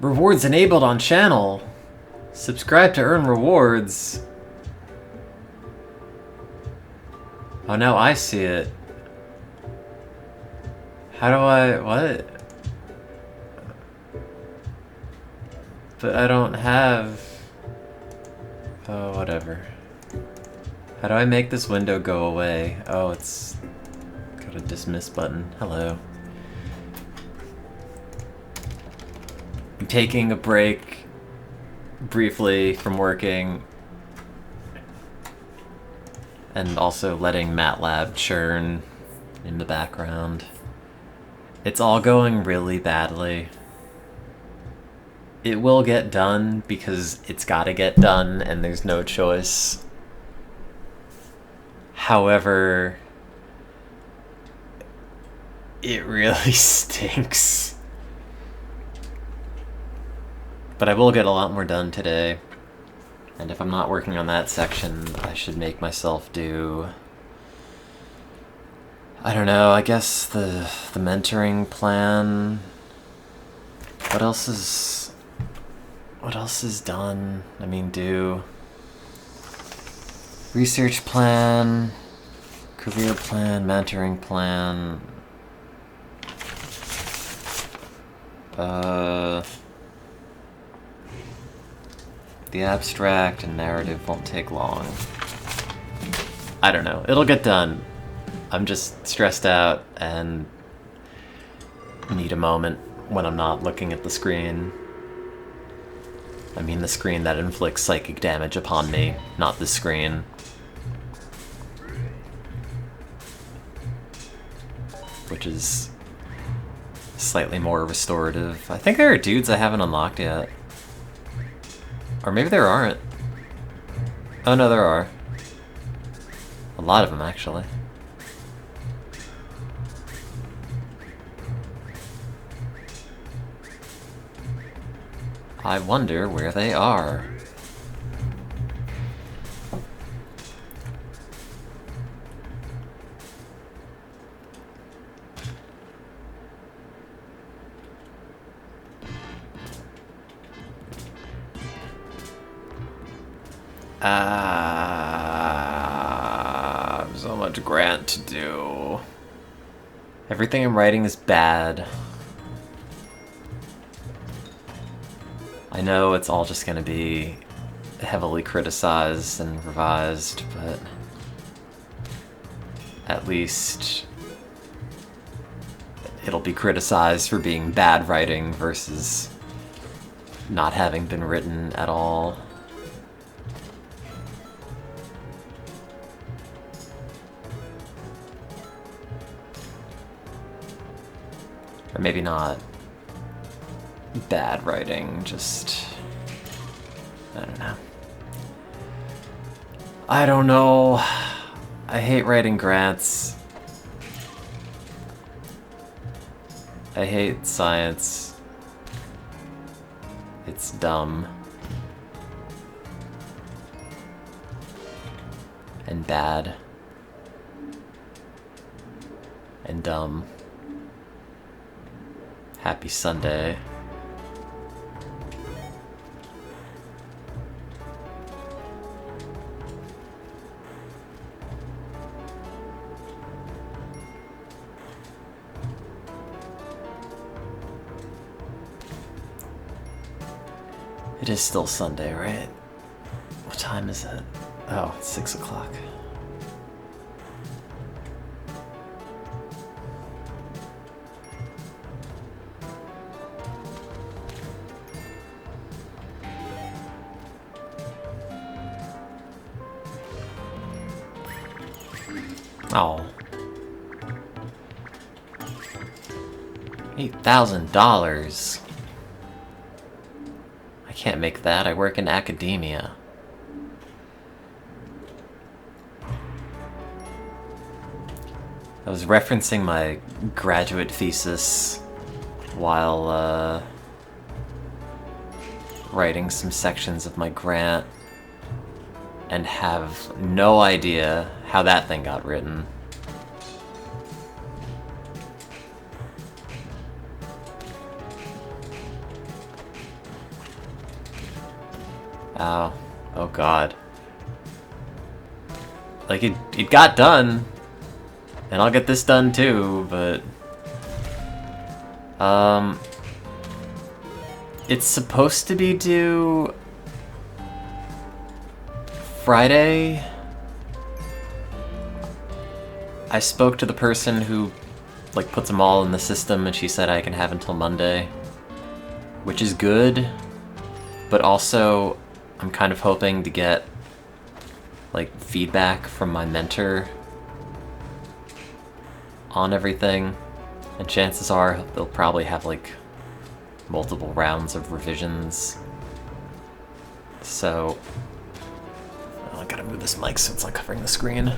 Rewards enabled on channel. Subscribe to earn rewards. Oh, now I see it. How do I... what? But I don't have... oh, whatever. How do I make this window go away? Oh, it's got a dismiss button. Hello. I'm taking a break briefly from working and also letting MATLAB churn in the background. It's all going really badly. It will get done because it's gotta get done and there's no choice. However, it really stinks. But I will get a lot more done today. And if I'm not working on that section, I should make myself do... I don't know, I guess the mentoring plan... What else is done? I mean, do... research plan, career plan, mentoring plan... the abstract and narrative won't take long. I don't know. It'll get done. I'm just stressed out and need a moment when I'm not looking at the screen. I mean the screen that inflicts psychic damage upon me, not the screen. Which is slightly more restorative. I think there are dudes I haven't unlocked yet. Or maybe there aren't. Oh no, there are. A lot of them, actually. I wonder where they are. So much grant to do. Everything I'm writing is bad. I know it's all just gonna be heavily criticized and revised, but at least it'll be criticized for being bad writing versus not having been written at all. Or maybe not bad writing, just... I don't know. I don't know. I hate writing grants. I hate science. It's dumb. And bad. And dumb. Happy Sunday. It is still Sunday, right? What time is it? Oh, it's 6 o'clock. Oh. $8,000. I can't make that. I work in academia. I was referencing my graduate thesis while writing some sections of my grant and have no idea how that thing got written. Ow. Oh god. Like, it got done. And I'll get this done too, but... It's supposed to be due... Friday? I spoke to the person who, like, puts them all in the system, and she said I can have until Monday. Which is good, but also I'm kind of hoping to get, like, feedback from my mentor on everything, and chances are they'll probably have, like, multiple rounds of revisions. So, I gotta move this mic so it's not covering the screen.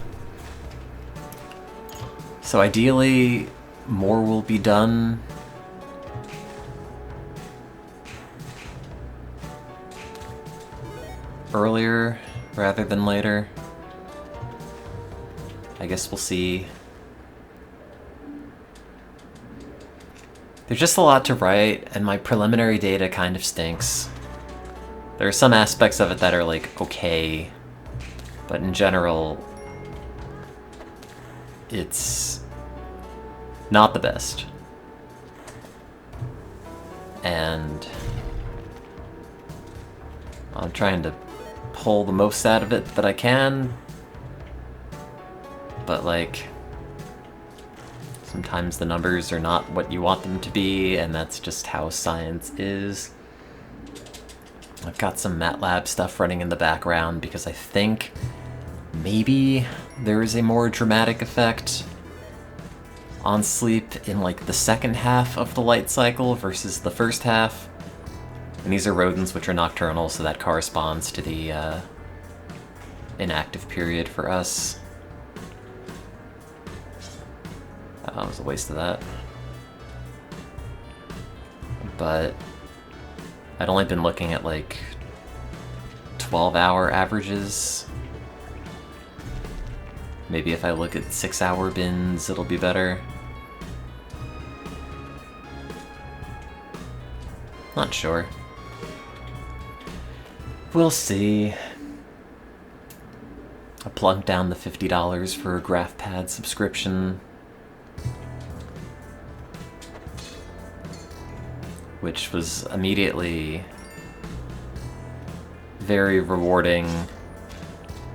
So ideally, more will be done. Earlier rather than later. I guess we'll see. There's just a lot to write, and my preliminary data kind of stinks. There are some aspects of it that are, like, okay, but in general, it's not the best. And I'm trying to pull the most out of it that I can, but, like, sometimes the numbers are not what you want them to be, and that's just how science is. I've got some MATLAB stuff running in the background because I think maybe there is a more dramatic effect on sleep in, like, the second half of the light cycle versus the first half. And these are rodents which are nocturnal, so that corresponds to the inactive period for us. That was a waste of that. But I'd only been looking at, like, 12-hour averages. Maybe if I look at 6-hour bins, it'll be better. Not sure. We'll see. I plunked down the $50 for a GraphPad subscription, which was immediately very rewarding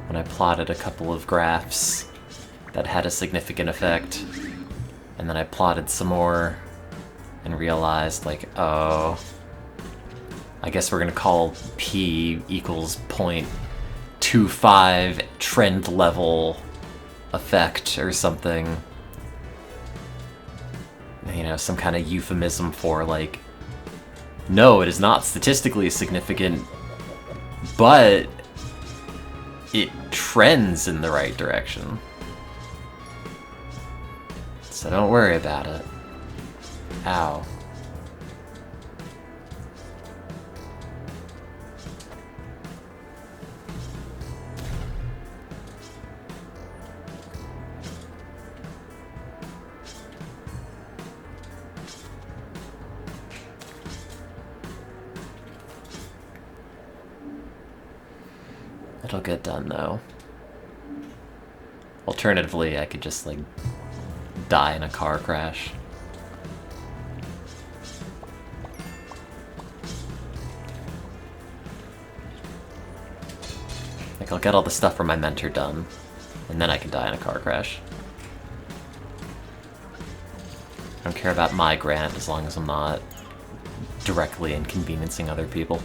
when I plotted a couple of graphs that had a significant effect, and then I plotted some more and realized, like, oh, I guess we're gonna call P equals 0.25 trend level effect or something. You know, some kind of euphemism for, like, no, it is not statistically significant, but it trends in the right direction. So don't worry about it. Ow. It'll get done, though. Alternatively, I could just, like, die in a car crash. Like, I'll get all the stuff from my mentor done, and then I can die in a car crash. I don't care about my grant as long as I'm not directly inconveniencing other people.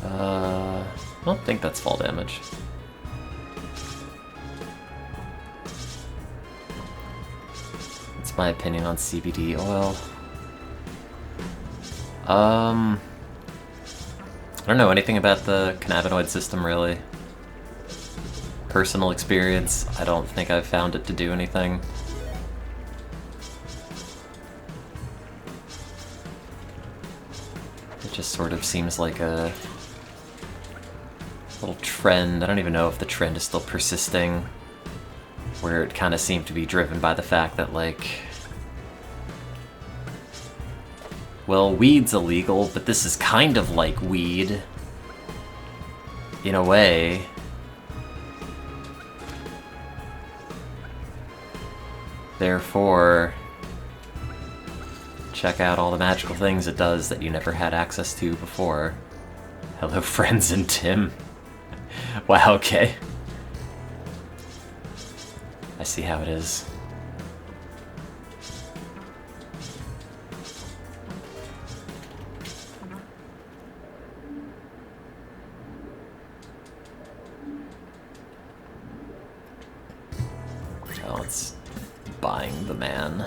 I don't think that's fall damage. That's my opinion on CBD oil. I don't know anything about the cannabinoid system, really. Personal experience, I don't think I've found it to do anything. It just sort of seems like a little trend. I don't even know if the trend is still persisting, where it kind of seemed to be driven by the fact that, like, well, weed's illegal, but this is kind of like weed, in a way. Therefore, check out all the magical things it does that you never had access to before. Hello, friends and Tim. Wow, okay. I see how it is. Oh, it's buying the man.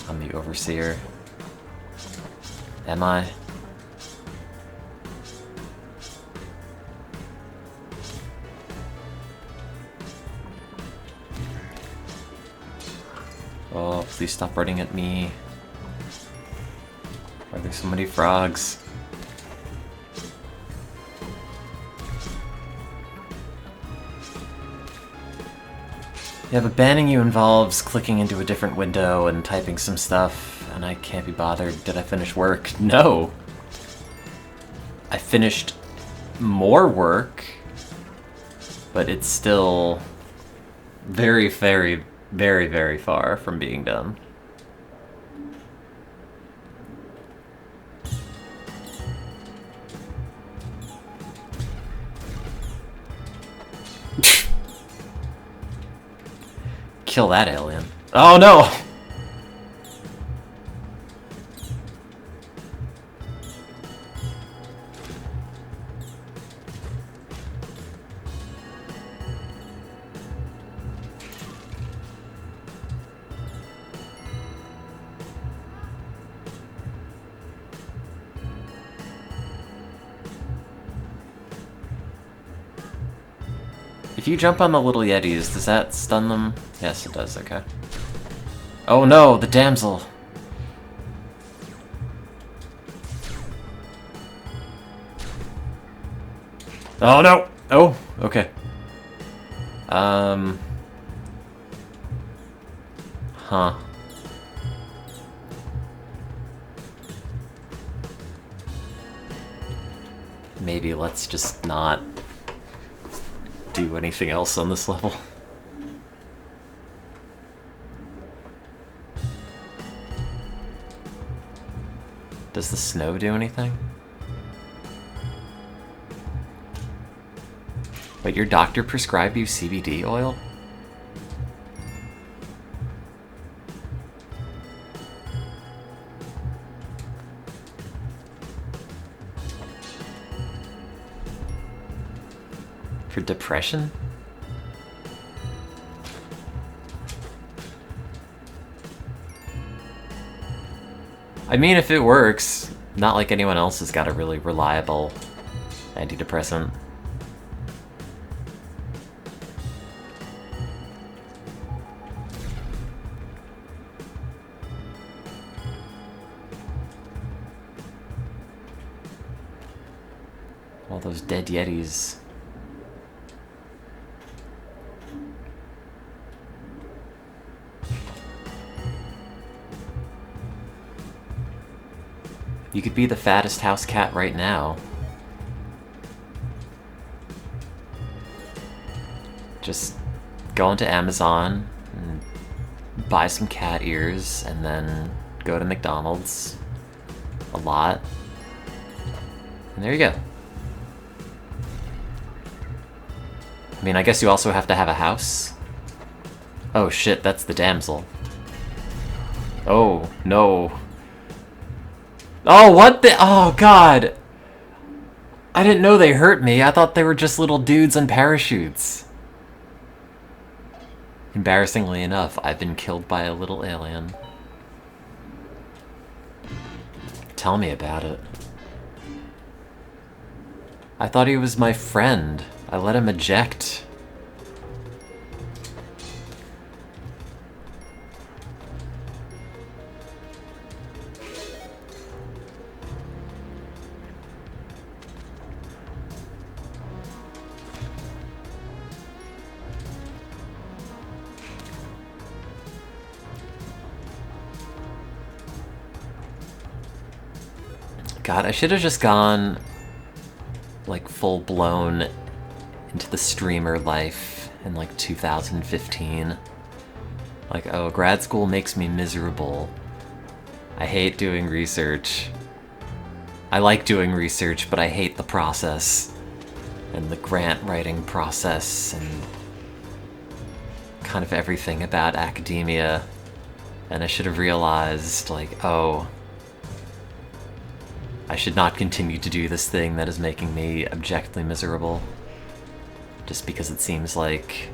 I'm the overseer. Am I? Oh, please stop running at me. Why are there so many frogs? Yeah, but banning you involves clicking into a different window and typing some stuff, and I can't be bothered. Did I finish work? No! I finished more work, but it's still very, very, very, very far from being done. Kill that alien. Oh no! If you jump on the little yetis, does that stun them? Yes, it does, okay. Oh no, the damsel! Oh no! Oh, okay. Huh. Maybe let's just not do anything else on this level. Does the snow do anything? Wait, your doctor prescribed you CBD oil? For depression? I mean, if it works, not like anyone else has got a really reliable antidepressant. All those dead yetis. You could be the fattest house cat right now. Just go into Amazon and buy some cat ears and then go to McDonald's a lot. And there you go. I mean, I guess you also have to have a house. Oh shit, that's the damsel. Oh, no. Oh, what the? Oh, God. I didn't know they hurt me. I thought they were just little dudes on parachutes. Embarrassingly enough, I've been killed by a little alien. Tell me about it. I thought he was my friend. I let him eject. God, I should have just gone, like, full-blown into the streamer life in, like, 2015. Like, oh, grad school makes me miserable. I hate doing research. I like doing research, but I hate the process. And the grant writing process, and kind of everything about academia. And I should have realized, like, oh, I should not continue to do this thing that is making me abjectly miserable. Just because it seems like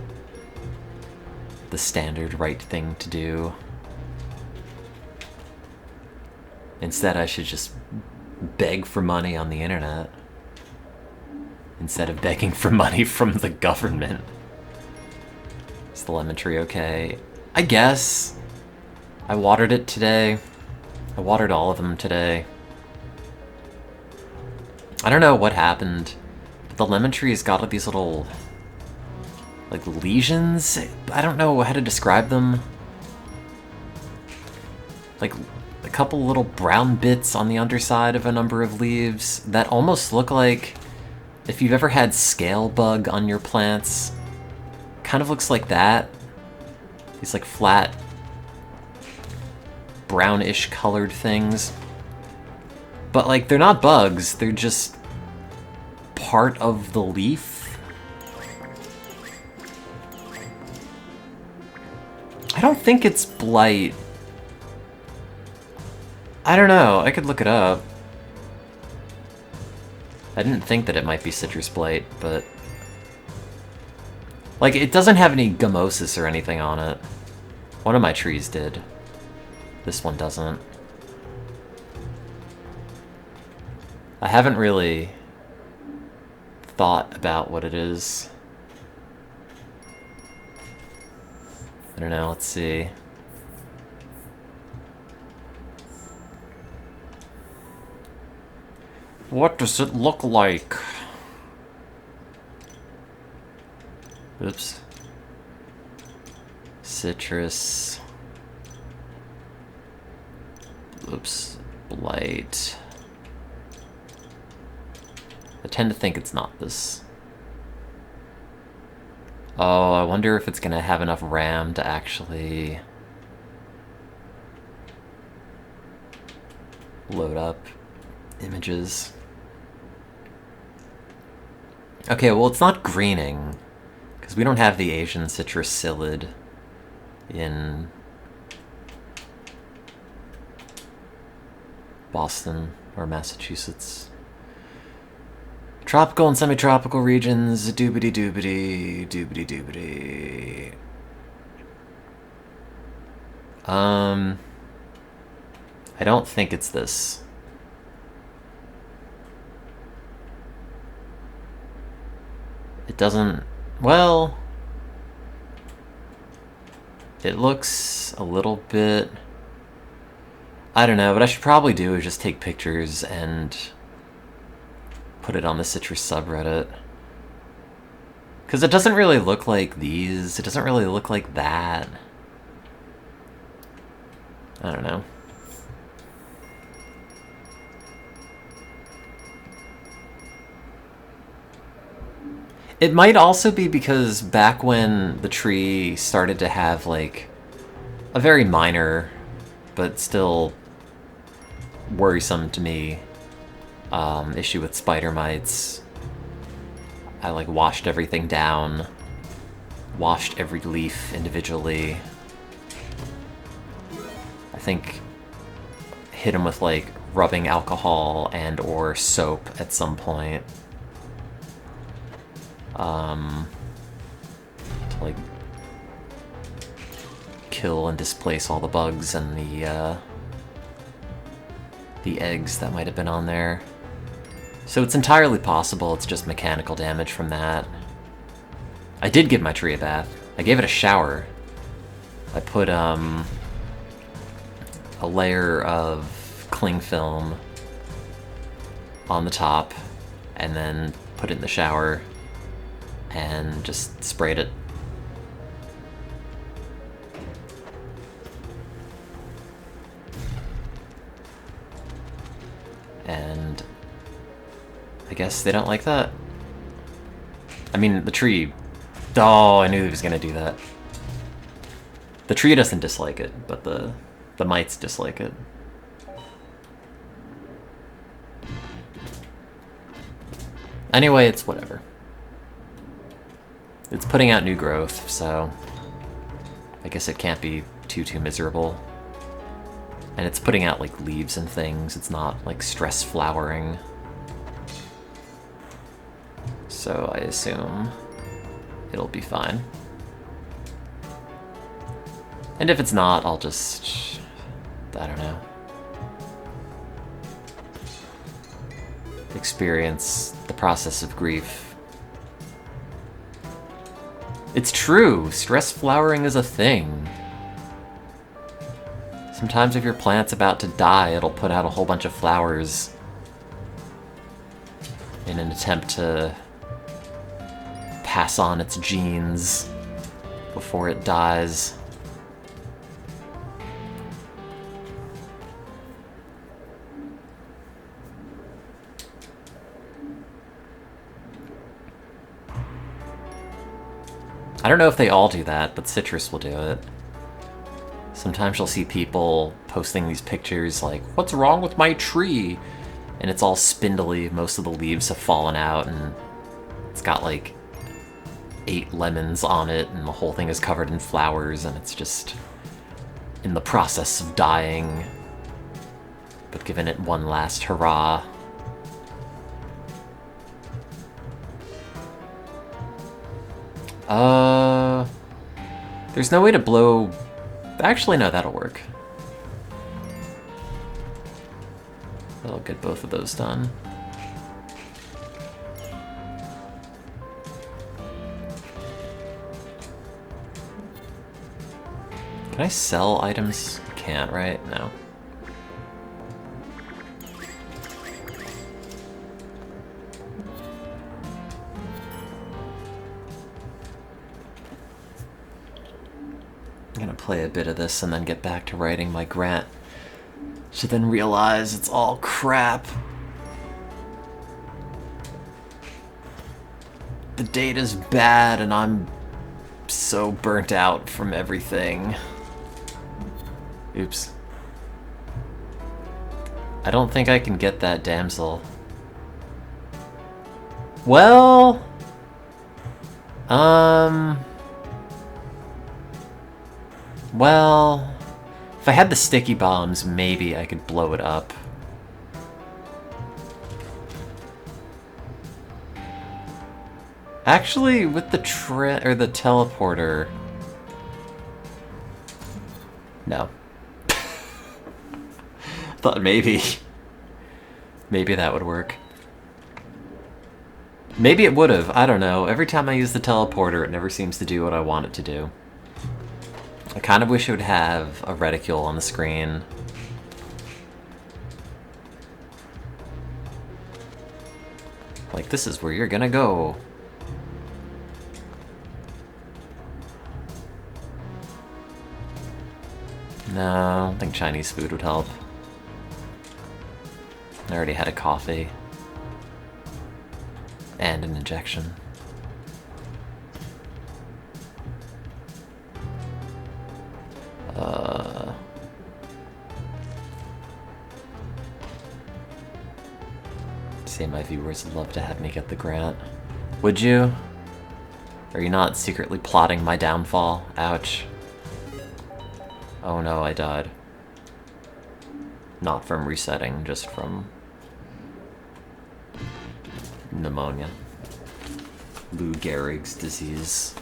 the standard right thing to do. Instead, I should just beg for money on the internet. Instead of begging for money from the government. Is the lemon tree okay? I guess. I watered it today. I watered all of them today. I don't know what happened, but the lemon tree's got these little, like, lesions? I don't know how to describe them. Like, a couple little brown bits on the underside of a number of leaves that almost look like, if you've ever had scale bug on your plants, kind of looks like that. These, like, flat, brownish colored things. But, like, they're not bugs, they're just part of the leaf. I don't think it's blight. I don't know, I could look it up. I didn't think that it might be citrus blight, but... like, it doesn't have any gummosis or anything on it. One of my trees did. This one doesn't. I haven't really thought about what it is. I don't know, let's see. What does it look like? Oops. Citrus. Oops. Blight. I tend to think it's not this. Oh, I wonder if it's gonna have enough RAM to actually load up images. Okay, well, it's not greening, because we don't have the Asian citrus psyllid in Boston or Massachusetts. Tropical and semi-tropical regions, doobity doobity, doobity doobity. I don't think it's this. It doesn't, well, it looks a little bit, I don't know, what I should probably do is just take pictures and put it on the citrus subreddit. Because it doesn't really look like these, it doesn't really look like that. I don't know. It might also be because back when the tree started to have, like, a very minor, but still worrisome to me, issue with spider mites, I, like, washed everything down, washed every leaf individually. I think hit them with, like, rubbing alcohol and or soap at some point. To, like, kill and displace all the bugs and the eggs that might have been on there. So it's entirely possible it's just mechanical damage from that. I did give my tree a bath. I gave it a shower. I put a layer of cling film on the top and then put it in the shower and just sprayed it. and I guess they don't like that. I mean, the tree... Oh, I knew he was gonna do that. The tree doesn't dislike it, but the mites dislike it. Anyway, it's whatever. It's putting out new growth, so I guess it can't be too miserable. And it's putting out, like, leaves and things. It's not, like, stress flowering. So I assume it'll be fine. And if it's not, I'll just... I don't know. Experience the process of grief. It's true! Stress flowering is a thing. Sometimes if your plant's about to die, it'll put out a whole bunch of flowers in an attempt to pass on its genes before it dies. I don't know if they all do that, but citrus will do it. Sometimes you'll see people posting these pictures like, what's wrong with my tree? And it's all spindly, most of the leaves have fallen out, and it's got like 8 lemons on it, and the whole thing is covered in flowers, and it's just in the process of dying, but giving it one last hurrah. There's no way to blow... Actually, no, that'll work. That'll get both of those done. Can I sell items? Can't, right? No. I'm gonna play a bit of this and then get back to writing my grant. To then realize it's all crap. The data's bad and I'm so burnt out from everything. Oops. I don't think I can get that damsel. Well... Well... If I had the sticky bombs, maybe I could blow it up. Actually, with the teleporter... No. Thought maybe. Maybe that would work. Maybe it would have, I don't know. Every time I use the teleporter, it never seems to do what I want it to do. I kind of wish it would have a reticule on the screen. Like, this is where you're gonna go. No, I don't think Chinese food would help. I already had a coffee. And an injection. Say my viewers would love to have me get the grant. Would you? Are you not secretly plotting my downfall? Ouch. Oh no, I died. Not from resetting, just from pneumonia. Lou Gehrig's disease.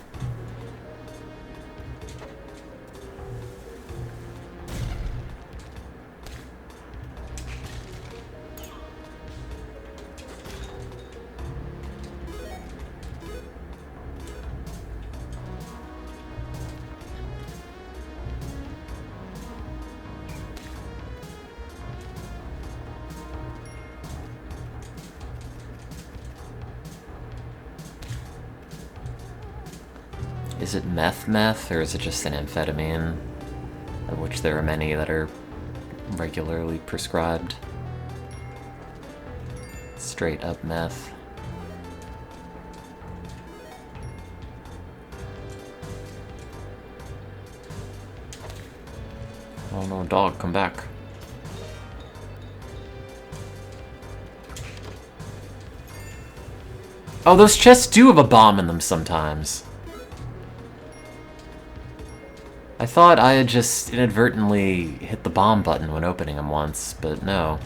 Is it meth, or is it just an amphetamine? Of which there are many that are regularly prescribed. Straight up meth. Oh no, dog, come back. Oh, those chests do have a bomb in them sometimes. I thought I had just inadvertently hit the bomb button when opening them once, but no.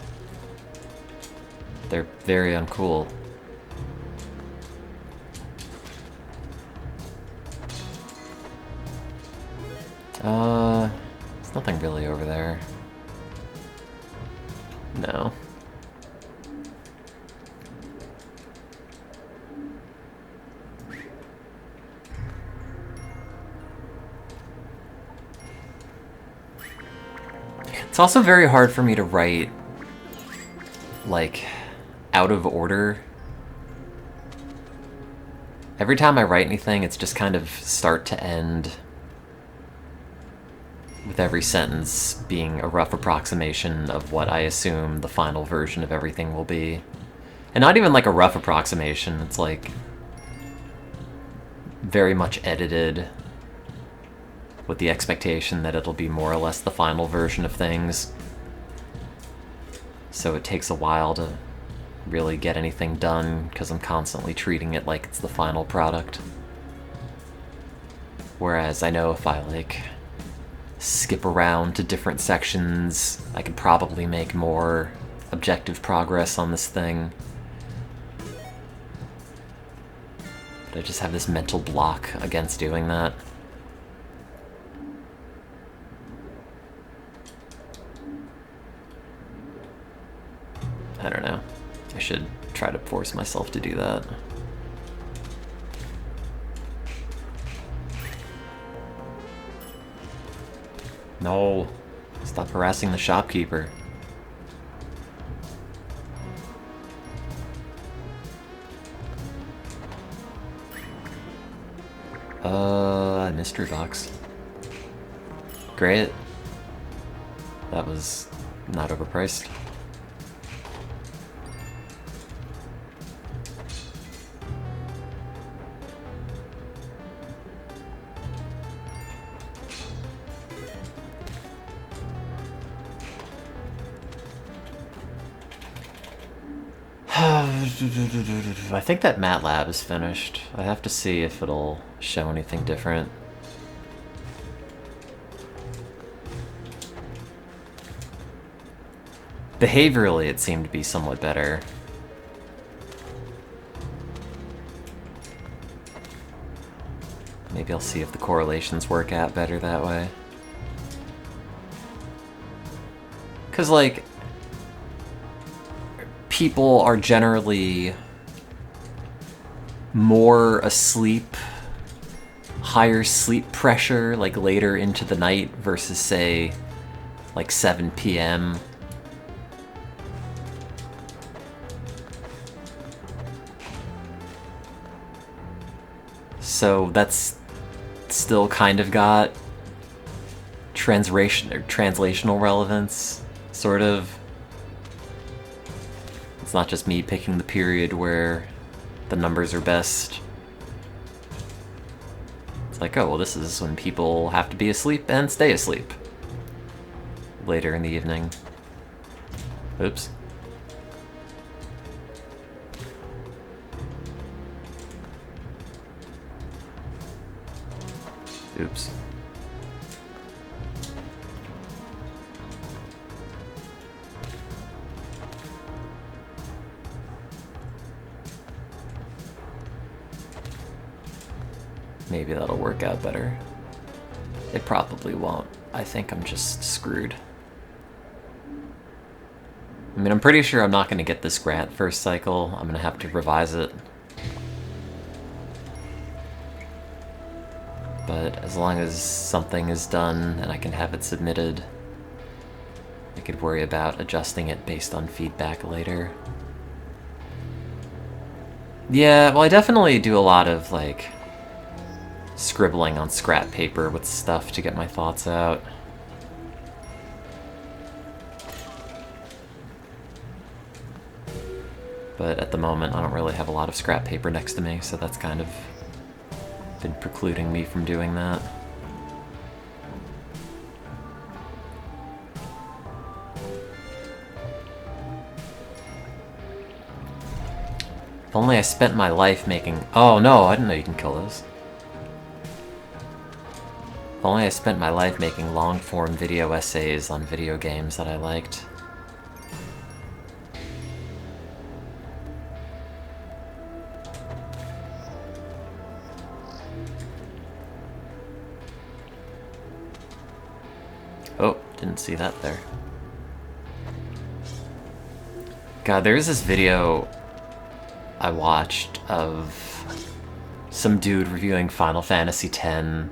They're very uncool. There's nothing really over there. No. It's also very hard for me to write, like, out of order. Every time I write anything, it's just kind of start to end, with every sentence being a rough approximation of what I assume the final version of everything will be. And not even like a rough approximation, it's like very much edited with the expectation that it'll be more or less the final version of things. So it takes a while to really get anything done, because I'm constantly treating it like it's the final product. Whereas I know if I, like, skip around to different sections, I could probably make more objective progress on this thing. But I just have this mental block against doing that. I don't know. I should try to force myself to do that. No. Stop harassing the shopkeeper. Mystery box. Great. That was not overpriced. I think that MATLAB is finished. I have to see if it'll show anything different. Behaviorally, it seemed to be somewhat better. Maybe I'll see if the correlations work out better that way. 'Cause, like, people are generally more asleep, higher sleep pressure, like later into the night versus, say, like 7 p.m. So that's still kind of got translational relevance, sort of. It's not just me picking the period where the numbers are best. It's like, oh, well, this is when people have to be asleep and stay asleep later in the evening. Oops. Oops. Maybe that'll work out better. It probably won't. I think I'm just screwed. I mean, I'm pretty sure I'm not going to get this grant first cycle. I'm going to have to revise it. But as long as something is done and I can have it submitted, I could worry about adjusting it based on feedback later. Yeah, well, I definitely do a lot of, like, scribbling on scrap paper with stuff to get my thoughts out. But at the moment, I don't really have a lot of scrap paper next to me, so that's kind of been precluding me from doing that. If only I spent my life making... Oh no, I didn't know you can kill those. If only I spent my life making long-form video essays on video games that I liked. Oh, didn't see that there. God, there's this video I watched of some dude reviewing Final Fantasy X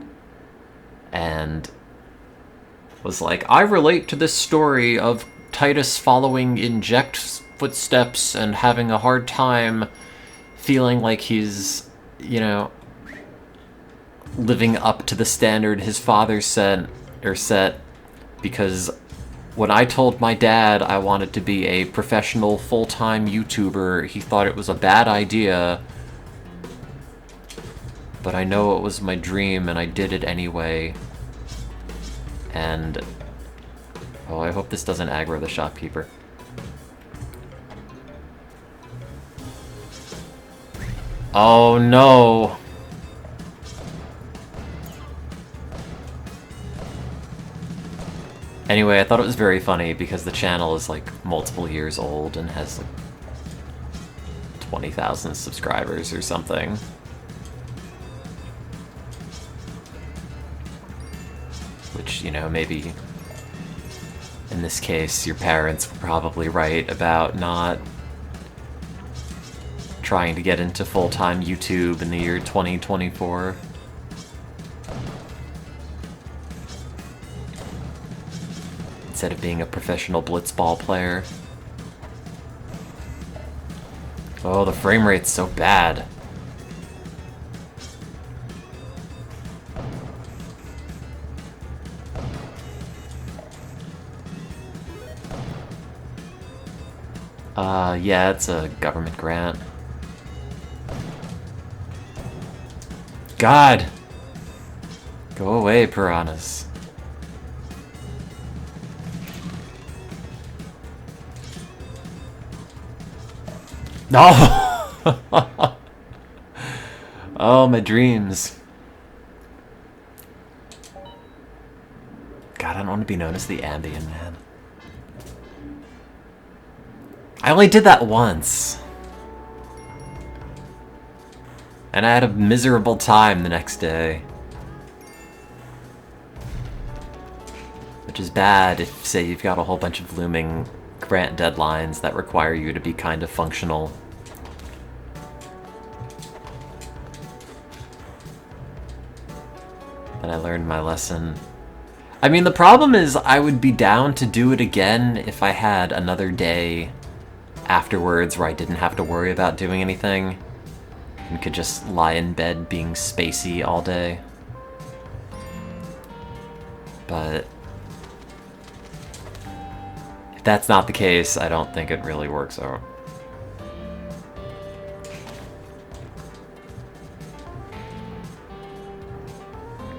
and was like, I relate to this story of Titus following Inject's footsteps and having a hard time feeling like he's, you know, living up to the standard his father set, because when I told my dad I wanted to be a professional full-time YouTuber, he thought it was a bad idea. But I know it was my dream and I did it anyway. And... oh, I hope this doesn't aggro the shopkeeper. Oh no! Anyway, I thought it was very funny because the channel is like multiple years old and has like 20,000 subscribers or something. Which, you know, maybe in this case your parents were probably right about not trying to get into full-time YouTube in the year 2024. Instead of being a professional blitzball player. Oh, the frame rate's so bad. Yeah, it's a government grant. God! Go away, piranhas. No! Oh, my dreams. God, I don't want to be known as the Ambien Man. I only did that once. And I had a miserable time the next day. Which is bad if, say, you've got a whole bunch of looming grant deadlines that require you to be kind of functional. And I learned my lesson. I mean, the problem is I would be down to do it again if I had another day afterwards where I didn't have to worry about doing anything and could just lie in bed being spacey all day. But if that's not the case, I don't think it really works out.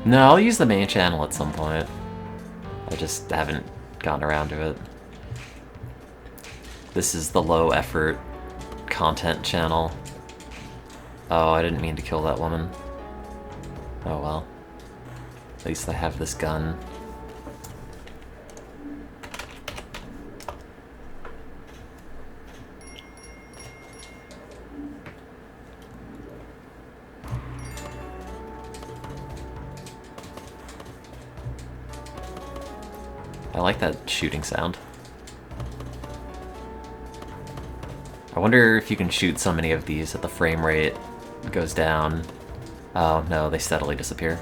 No, I'll use the main channel at some point. I just haven't gotten around to it. This is the low-effort content channel. Oh, I didn't mean to kill that woman. Oh well. At least I have this gun. I like that shooting sound. I wonder if you can shoot so many of these that the frame rate goes down. Oh, no, they steadily disappear.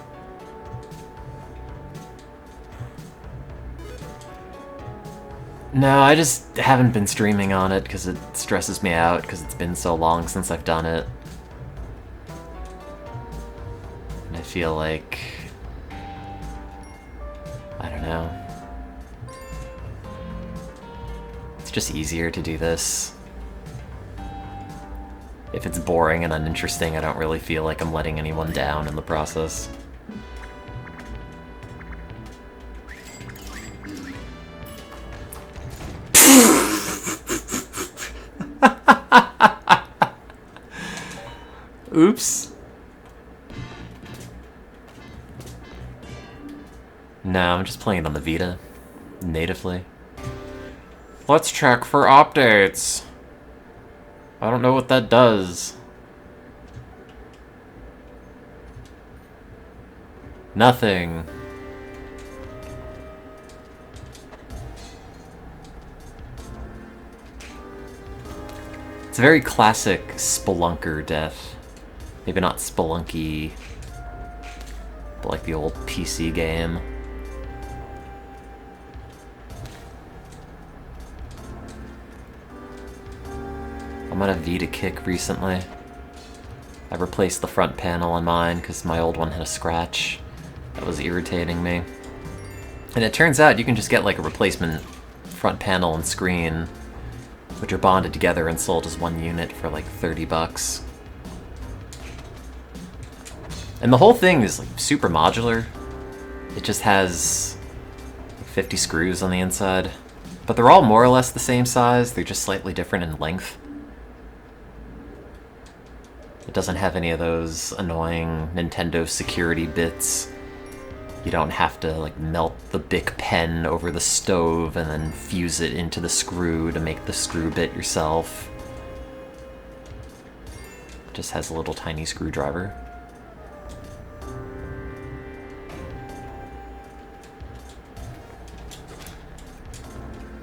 No, I just haven't been streaming on it because it stresses me out because it's been so long since I've done it. And I feel like... I don't know. It's just easier to do this If it's boring and uninteresting, I don't really feel like I'm letting anyone down in the process. Oops. No, I'm just playing it on the Vita, natively. Let's check for updates. I don't know what that does. Nothing. It's a very classic spelunker death. Maybe not spelunky, but like the old PC game. I'm on a Vita kick recently. I replaced the front panel on mine because my old one had a scratch that was irritating me. And it turns out you can just get like a replacement front panel and screen, which are bonded together and sold as one unit for like 30 bucks. And the whole thing is like super modular. It just has 50 screws on the inside, but they're all more or less the same size. They're just slightly different in length. It doesn't have any of those annoying Nintendo security bits. You don't have to like melt the Bic pen over the stove and then fuse it into the screw to make the screw bit yourself. It just has a little tiny screwdriver.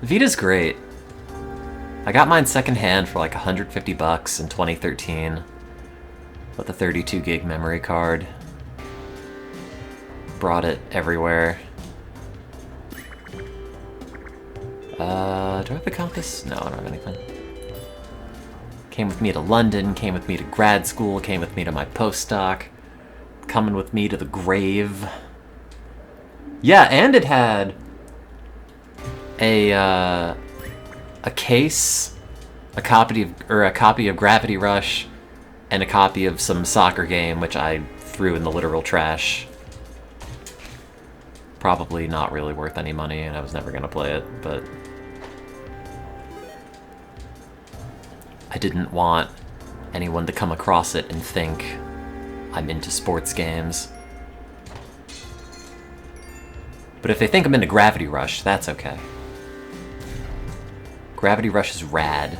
Vita's great. I got mine secondhand for like 150 bucks in 2013 with a 32 gig memory card. Brought it everywhere. Do I have the compass? No, I don't have anything. Came with me to London, came with me to grad school, came with me to my postdoc, coming with me to the grave. Yeah, and it had a case, a copy of Gravity Rush, and a copy of some soccer game, which I threw in the literal trash. Probably not really worth any money, and I was never gonna play it, but I didn't want anyone to come across it and think I'm into sports games. But if they think I'm into Gravity Rush, that's okay. Gravity Rush is rad.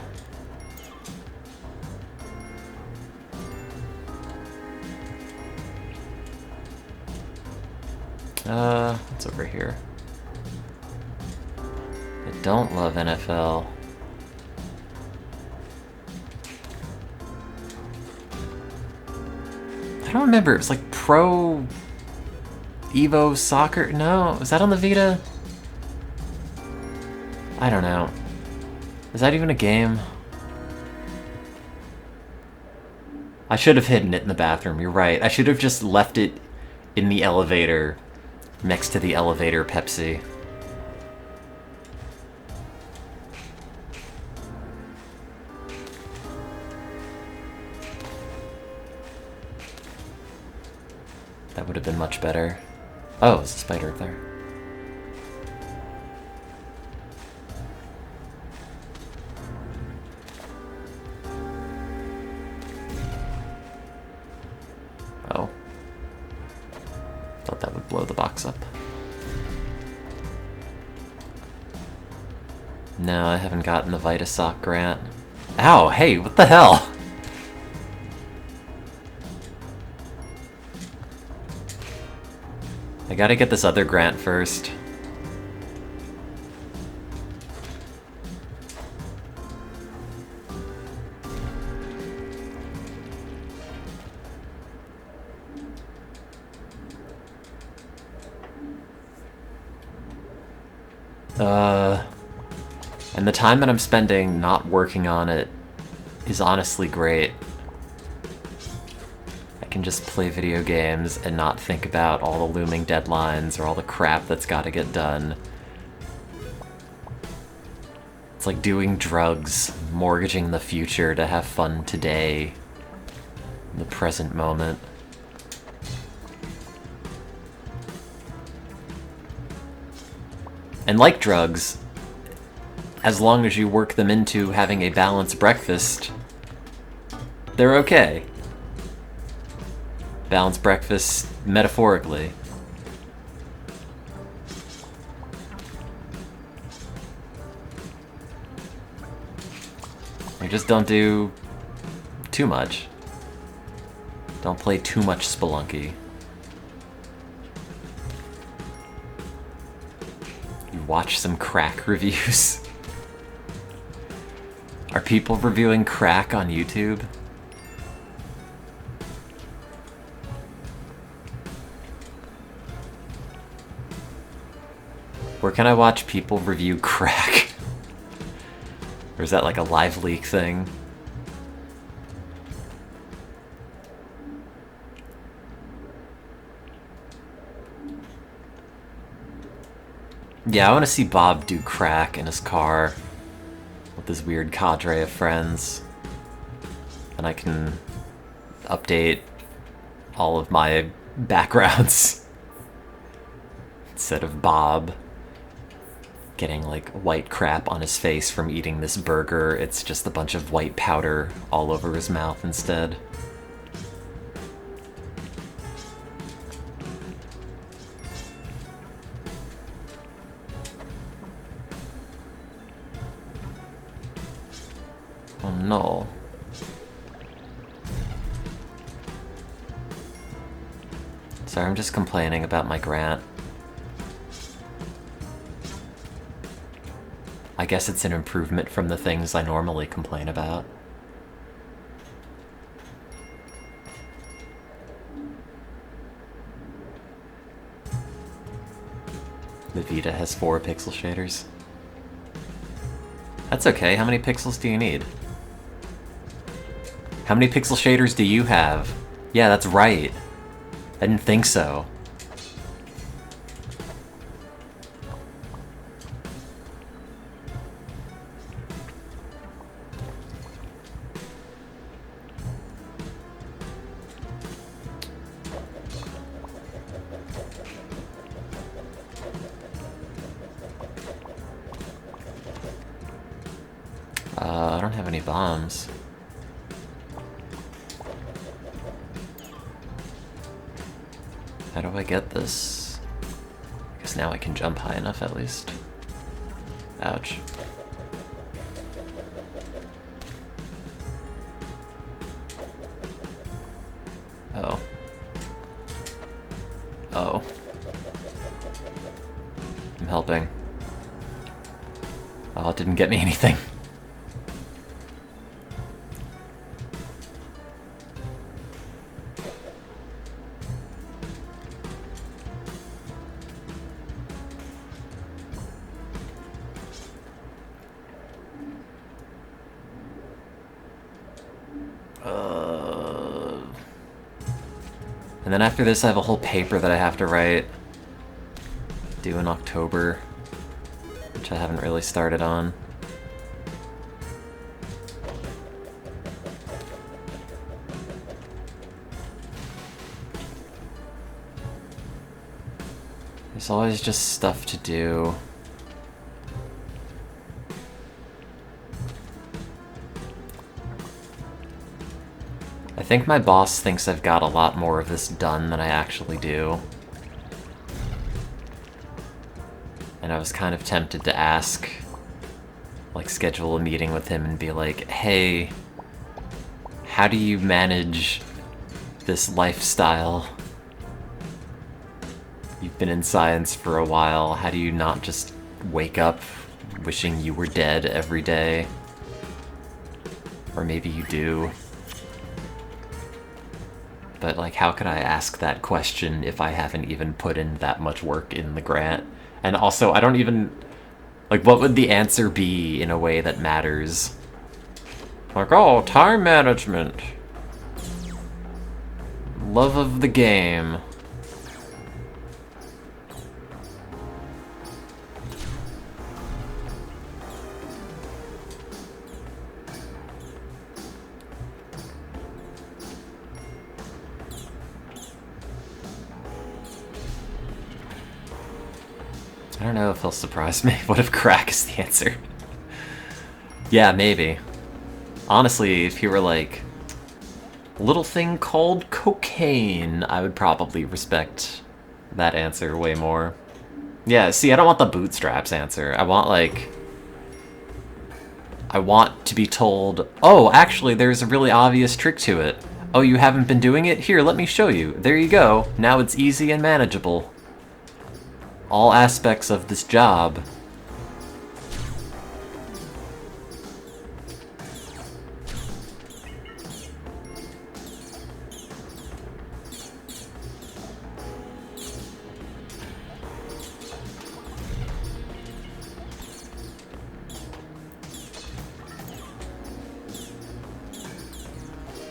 What's over here? I don't love NFL. I don't remember, it was like Pro Evo Soccer? No, was that on the Vita? I don't know. Is that even a game? I should have hidden it in the bathroom, you're right. I should have just left it in the elevator, next to the elevator Pepsi. That would have been much better. Oh, there's a spider up there. Oh. Thought that would blow the box up. No, I haven't gotten the Vitasoc grant. Ow, hey, what the hell? I gotta get this other grant first. And the time that I'm spending not working on it is honestly great. I can just play video games and not think about all the looming deadlines or all the crap that's gotta get done. It's like doing drugs, mortgaging the future to have fun today, in the present moment. And like drugs, as long as you work them into having a balanced breakfast, they're okay. Balanced breakfast, metaphorically. You just don't do too much. Don't play too much Spelunky. You watch some crack reviews. Are people reviewing crack on YouTube? Where can I watch people review crack? Or is that like a live leak thing? Yeah, I want to see Bob do crack in his car with his weird cadre of friends. And I can update all of my backgrounds instead of Bob getting like white crap on his face from eating this burger. It's just a bunch of white powder all over his mouth instead. Oh no. Sorry, I'm just complaining about my grant. I guess it's an improvement from the things I normally complain about. The Vita has 4 pixel shaders. That's okay, how many pixels do you need? How many pixel shaders do you have? Yeah, that's right. I didn't think so. I don't have any bombs. How do I get this? I guess now I can jump high enough at least. Ouch. Oh. Oh. I'm helping. Oh, it didn't get me anything. And then after this I have a whole paper that I have to write, due in October, which I haven't really started on. There's always just stuff to do. I think my boss thinks I've got a lot more of this done than I actually do. And I was kind of tempted to ask, like schedule a meeting with him and be like, hey, how do you manage this lifestyle? You've been in science for a while, how do you not just wake up wishing you were dead every day? Or maybe you do. But, like, how could I ask that question if I haven't even put in that much work in the grant? And also, I don't even... Like, what would the answer be in a way that matters? Like, oh, time management. Love of the game. don't know if he'll surprise me. What if crack is the answer? Yeah, maybe. Honestly, if he were like, little thing called cocaine, I would probably respect that answer way more. Yeah, see, I don't want the bootstraps answer. I want, like... I want to be told, oh, actually, there's a really obvious trick to it. Oh, you haven't been doing it? Here, let me show you. There you go. Now it's easy and manageable. All aspects of this job.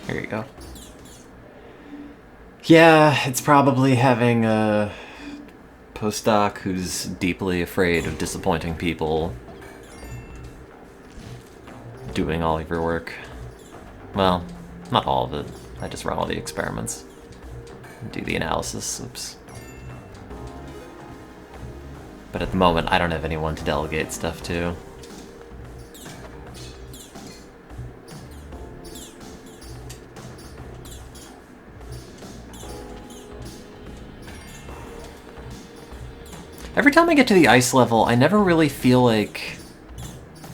Here you go. Yeah, it's probably having a postdoc who's deeply afraid of disappointing people doing all of your work. Well, not all of it. I just run all the experiments. Do the analysis. Oops. But at the moment, I don't have anyone to delegate stuff to. Every time I get to the ice level, I never really feel like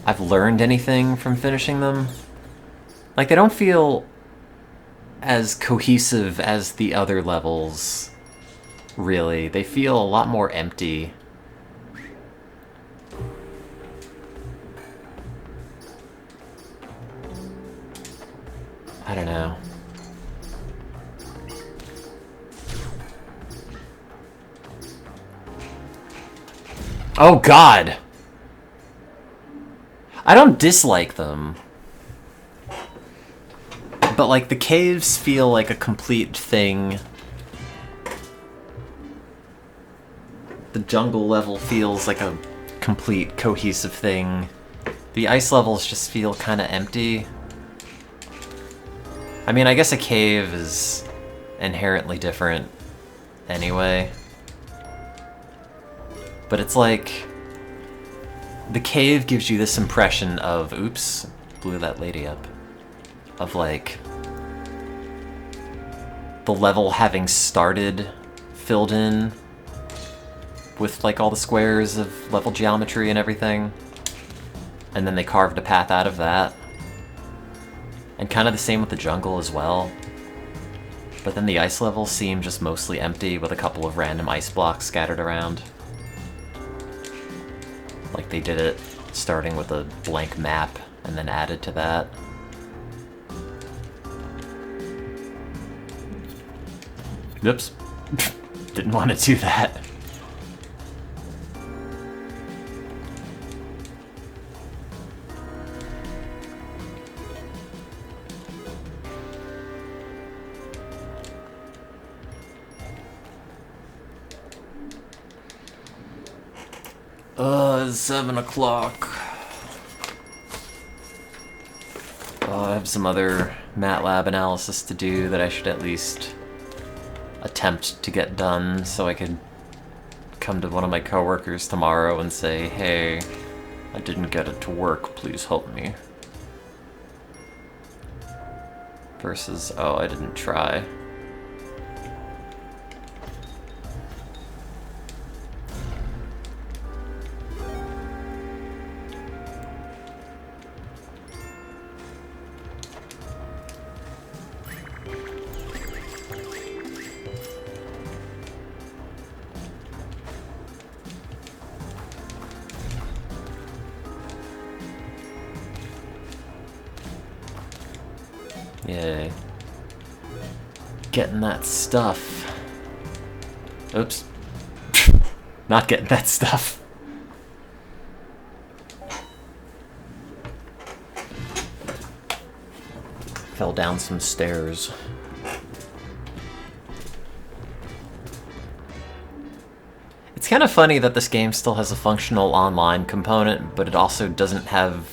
I've learned anything from finishing them. Like, they don't feel as cohesive as the other levels, really. They feel a lot more empty. I don't know. Oh god! I don't dislike them. But like the caves feel like a complete thing. The jungle level feels like a complete cohesive thing. The ice levels just feel kind of empty. I mean, I guess a cave is inherently different anyway. But it's like, the cave gives you this impression of, oops, blew that lady up, of like, the level having started filled in with like all the squares of level geometry and everything, and then they carved a path out of that. And kind of the same with the jungle as well. But then the ice levels seem just mostly empty with a couple of random ice blocks scattered around. Like they did it starting with a blank map and then added to that. Oops. Didn't want to do that. It's 7 o'clock. I have some other MATLAB analysis to do that I should at least attempt to get done so I could come to one of my coworkers tomorrow and say, hey, I didn't get it to work, please help me. Versus, oh, I didn't try. Yay. Getting that stuff. Oops. Not getting that stuff. Fell down some stairs. It's kind of funny that this game still has a functional online component, but it also doesn't have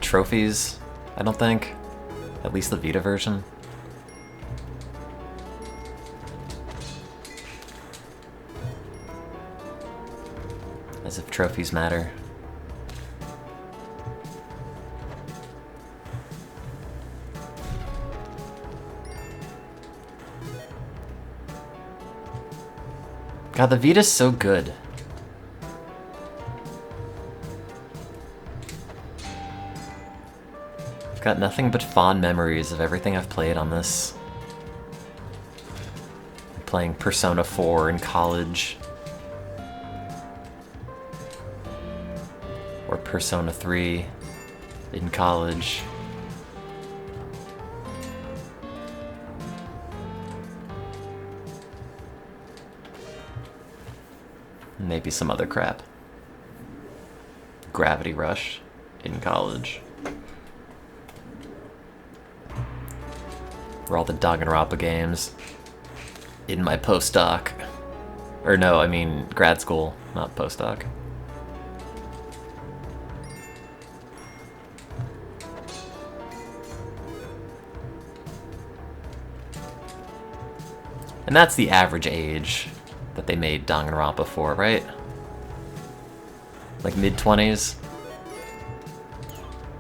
trophies, I don't think. At least the Vita version. As if trophies matter. God, the Vita's so good. I've got nothing but fond memories of everything I've played on this. Playing Persona 4 in college. Or Persona 3 in college. Maybe some other crap. Gravity Rush in college. Or all the Danganronpa games in my postdoc. Or no, I mean grad school, not postdoc. And that's the average age that they made Danganronpa for, right? Like mid-20s?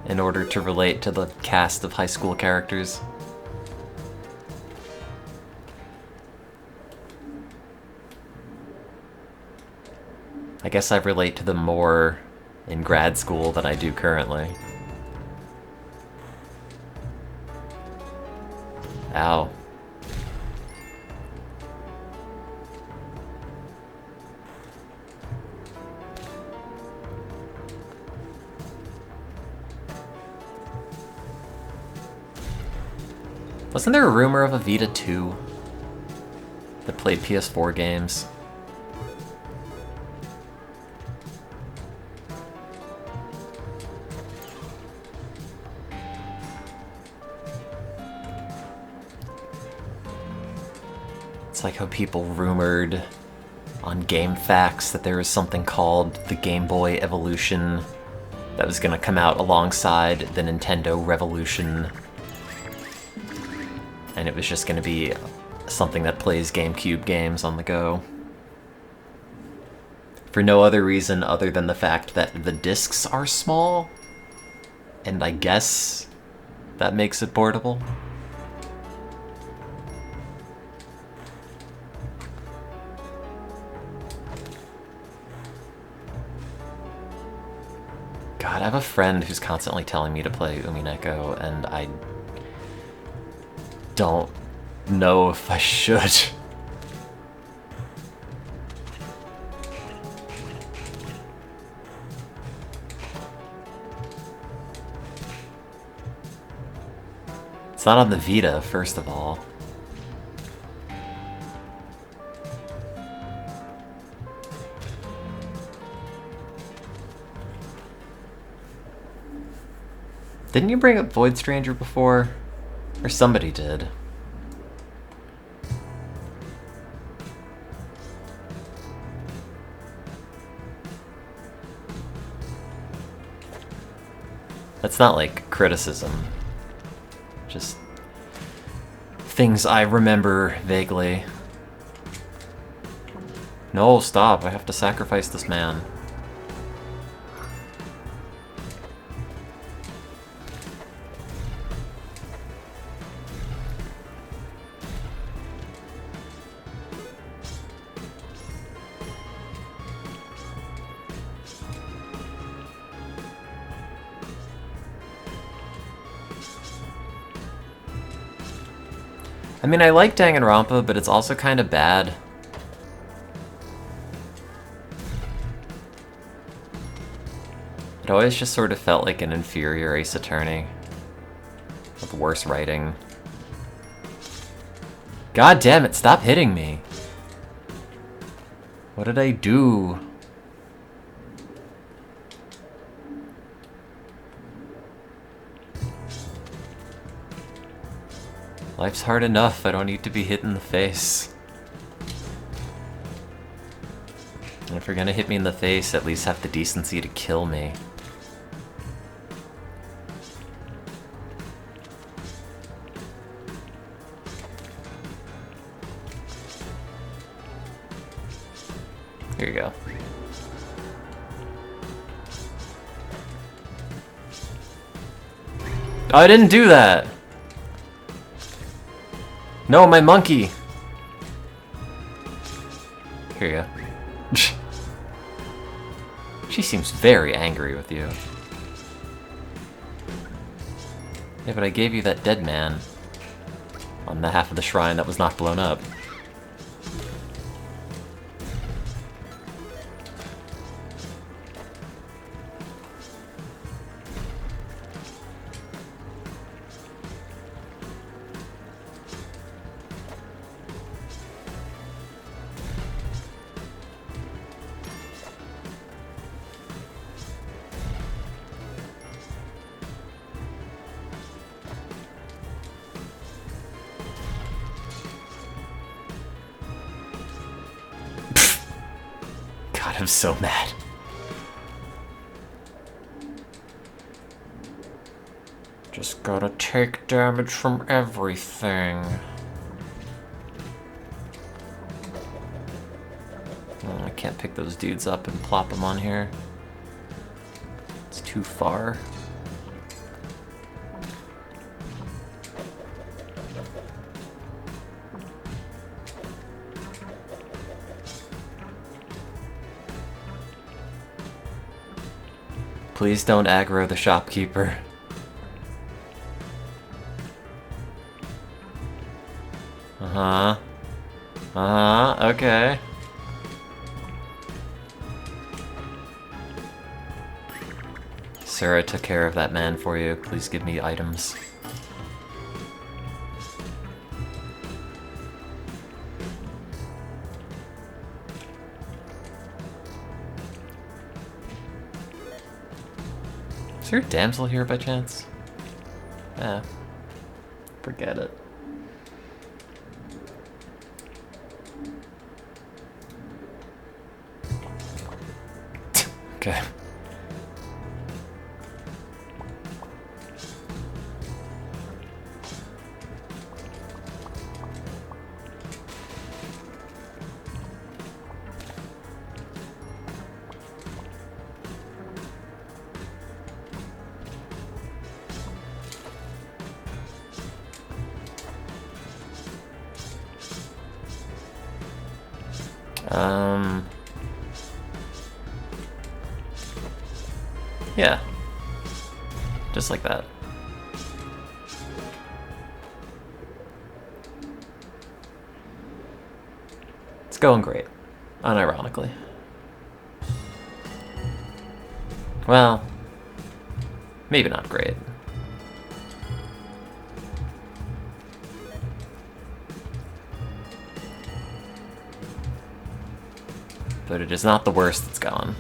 In order to relate to the cast of high school characters. I guess I relate to them more in grad school than I do currently. Ow. Wasn't there a rumor of a Vita 2 that played PS4 games? It's like how people rumored on GameFAQs that there was something called the Game Boy Evolution that was gonna come out alongside the Nintendo Revolution. And it was just gonna be something that plays GameCube games on the go. For no other reason other than the fact that the discs are small, and I guess that makes it portable. God, I have a friend who's constantly telling me to play Umineko, and I don't know if I should. It's not on the Vita, first of all. Didn't you bring up Void Stranger before? Or somebody did. That's not like criticism. Just things I remember vaguely. No, stop. I have to sacrifice this man. I mean, I like Danganronpa, but it's also kind of bad. It always just sort of felt like an inferior Ace Attorney. With worse writing. God damn it, stop hitting me! What did I do? Life's hard enough, I don't need to be hit in the face. And if you're gonna hit me in the face, at least have the decency to kill me. Here you go. Oh, I didn't do that! No, my monkey! Here you go. She seems very angry with you. Yeah, but I gave you that dead man on the half of the shrine that was not blown up. God, I'm so mad. Just gotta take damage from everything. Oh, I can't pick those dudes up and plop them on here. It's too far. Please don't aggro the shopkeeper. Uh-huh. Uh-huh, okay. Sir, I took care of that man for you. Please give me items. Is there a damsel here by chance? Ah. Forget it. Okay. Yeah. Just like that. It's going great. Unironically. Well, maybe not great. But it is not the worst that's gone.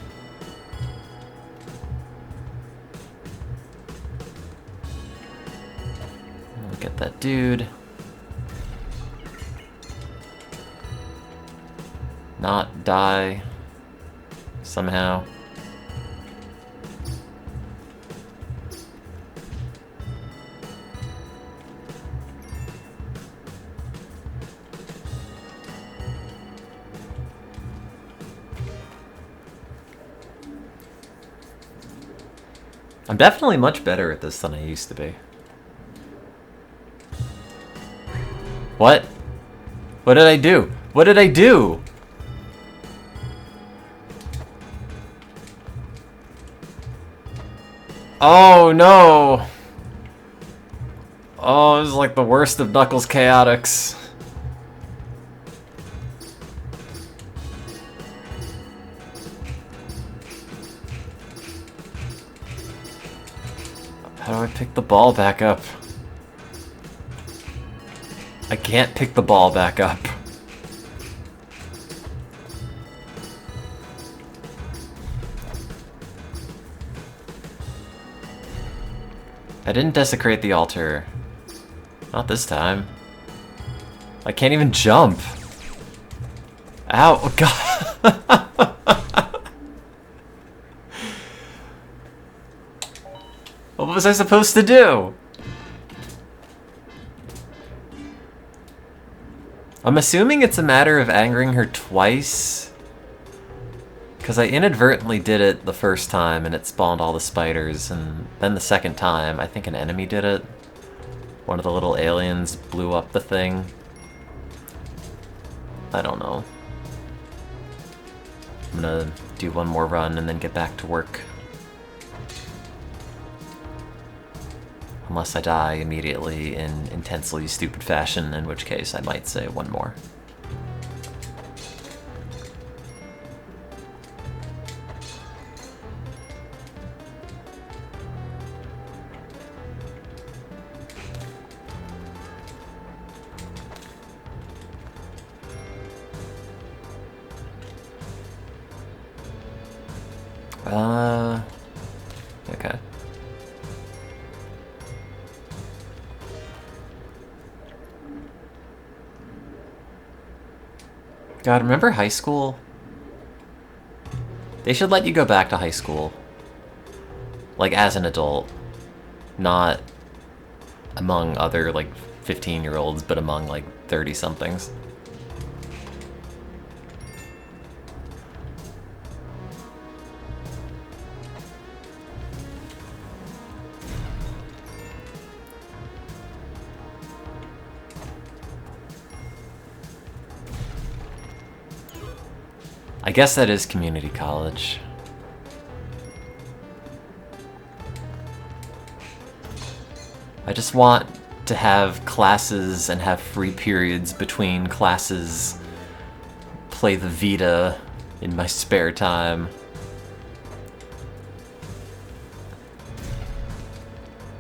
Look at that dude. Not die somehow. I'm definitely much better at this than I used to be. What? What did I do? What did I do? Oh no! Oh, this is like the worst of Knuckles Chaotix. How do I pick the ball back up? I can't pick the ball back up. I didn't desecrate the altar. Not this time. I can't even jump. Ow, oh God. What was I supposed to do? I'm assuming it's a matter of angering her twice. Because I inadvertently did it the first time and it spawned all the spiders, and then the second time, I think an enemy did it. One of the little aliens blew up the thing. I don't know. I'm gonna do one more run and then get back to work. Unless I die immediately in intensely stupid fashion, in which case I might say one more. Okay. God, remember high school? They should let you go back to high school. Like, as an adult. Not among other, like, 15-year-olds, but among, like, 30-somethings. I guess that is community college. I just want to have classes and have free periods between classes, play the Vita in my spare time.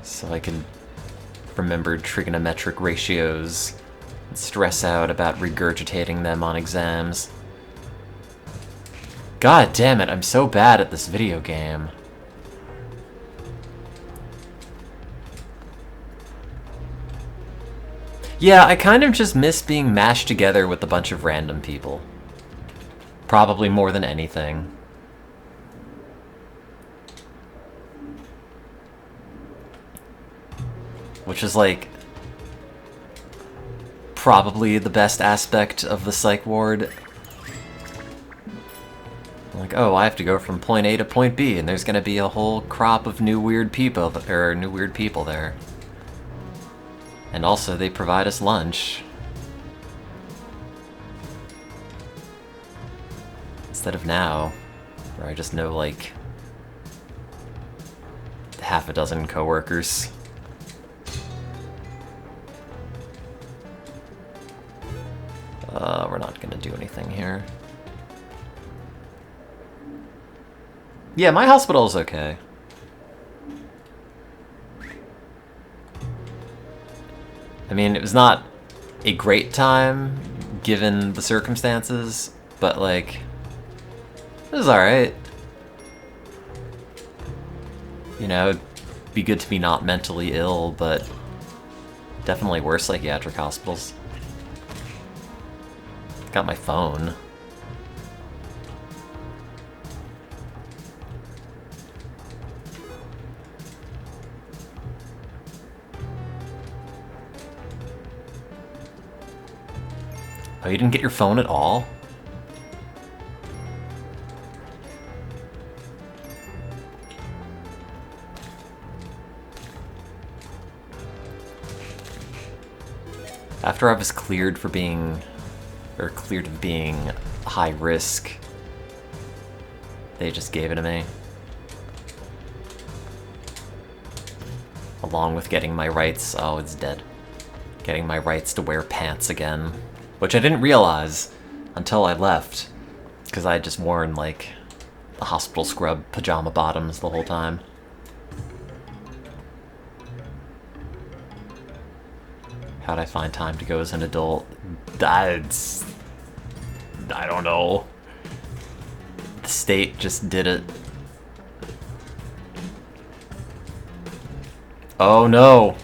So I can remember trigonometric ratios and stress out about regurgitating them on exams. God damn it, I'm so bad at this video game. Yeah, I kind of just miss being mashed together with a bunch of random people. Probably more than anything. Which is like probably the best aspect of the psych ward. Like, oh, I have to go from point A to point B, and there's gonna be a whole crop of new weird people there. And also, they provide us lunch. Instead of now, where I just know, like, half a dozen coworkers. We're not gonna do anything here. Yeah, my hospital is okay. I mean, it was not a great time, given the circumstances, but, like, it was alright. You know, it'd be good to be not mentally ill, but definitely worse psychiatric hospitals. Got my phone. Oh, you didn't get your phone at all? After I was cleared for being... or cleared of being high risk, they just gave it to me. Along with getting my rights... oh, it's dead. Getting my rights to wear pants again. Which I didn't realize until I left, because I had just worn, like, the hospital scrub pajama bottoms the whole time. How'd I find time to go as an adult? I don't know. The state just did it. Oh no!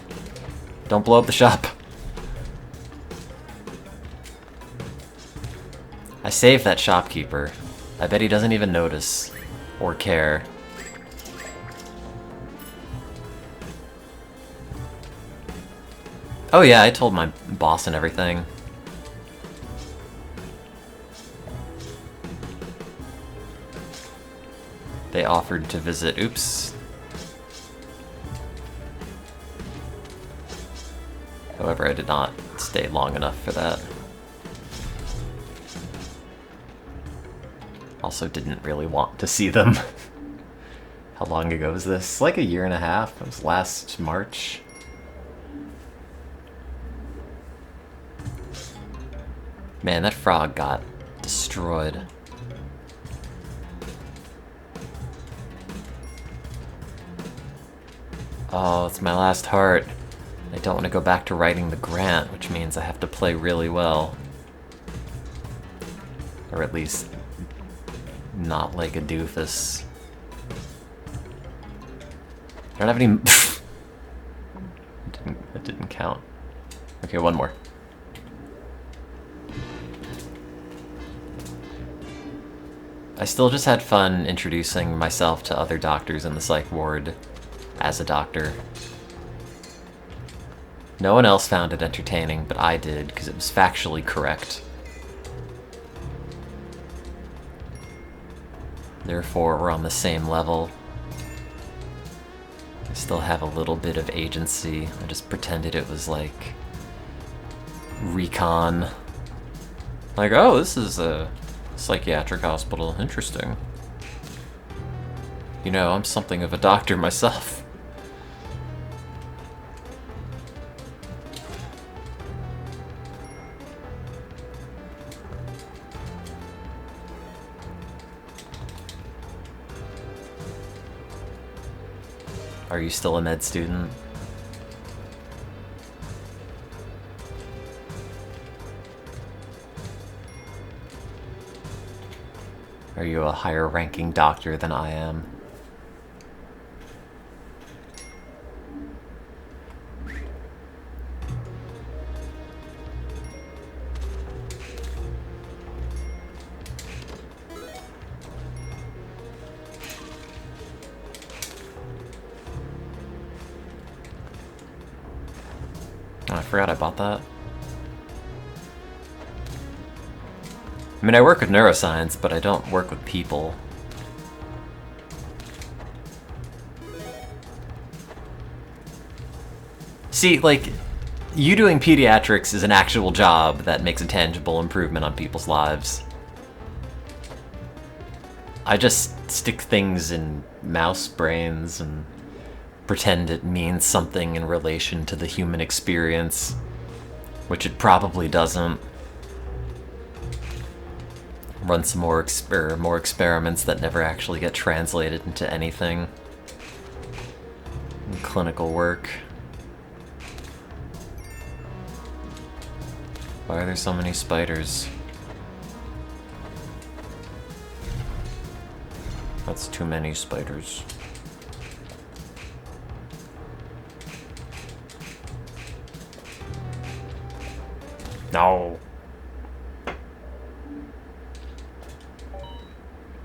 Don't blow up the shop. I saved that shopkeeper. I bet he doesn't even notice. Or care. Oh yeah, I told my boss and everything. They offered to visit. Oops. However, I did not stay long enough for that. Also didn't really want to see them. How long ago was this? Like a year and a half. It was last March. Man, that frog got destroyed. Oh, it's my last heart. I don't want to go back to writing the grant, which means I have to play really well. Or at least not like a doofus. I don't have any... It didn't count. Okay, one more. I still just had fun introducing myself to other doctors in the psych ward as a doctor. No one else found it entertaining, but I did, because it was factually correct. Therefore, we're on the same level. I still have a little bit of agency. I just pretended it was like recon. Like, oh, this is a psychiatric hospital. Interesting. You know, I'm something of a doctor myself. Are you still a med student? Are you a higher ranking doctor than I am? Oh, I forgot I bought that. I mean, I work with neuroscience, but I don't work with people. See, like, you doing pediatrics is an actual job that makes a tangible improvement on people's lives. I just stick things in mouse brains and pretend it means something in relation to the human experience, which it probably doesn't. Run some more experiments that never actually get translated into anything. In clinical work. Why are there so many spiders? That's too many spiders. No.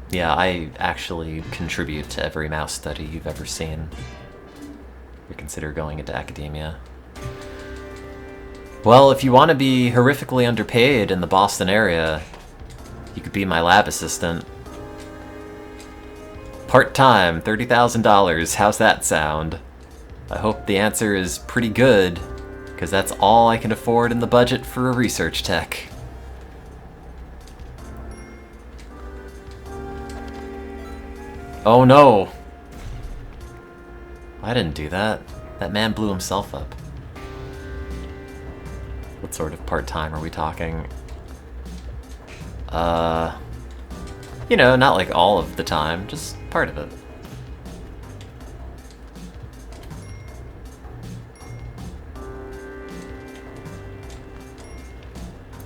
Yeah, I actually contribute to every mouse study you've ever seen. You consider going into academia. Well, if you want to be horrifically underpaid in the Boston area, you could be my lab assistant. Part-time, $30,000, how's that sound? I hope the answer is pretty good, because that's all I can afford in the budget for a research tech. Oh no! I didn't do that. That man blew himself up. What sort of part-time are we talking? You know, not like all of the time, just part of it.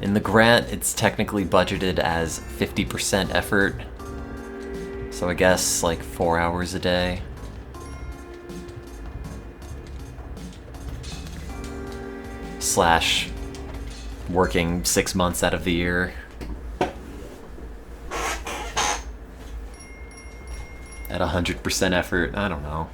In the grant, it's technically budgeted as 50% effort. So I guess like 4 hours a day. Slash working 6 months out of the year. At 100% effort, I don't know.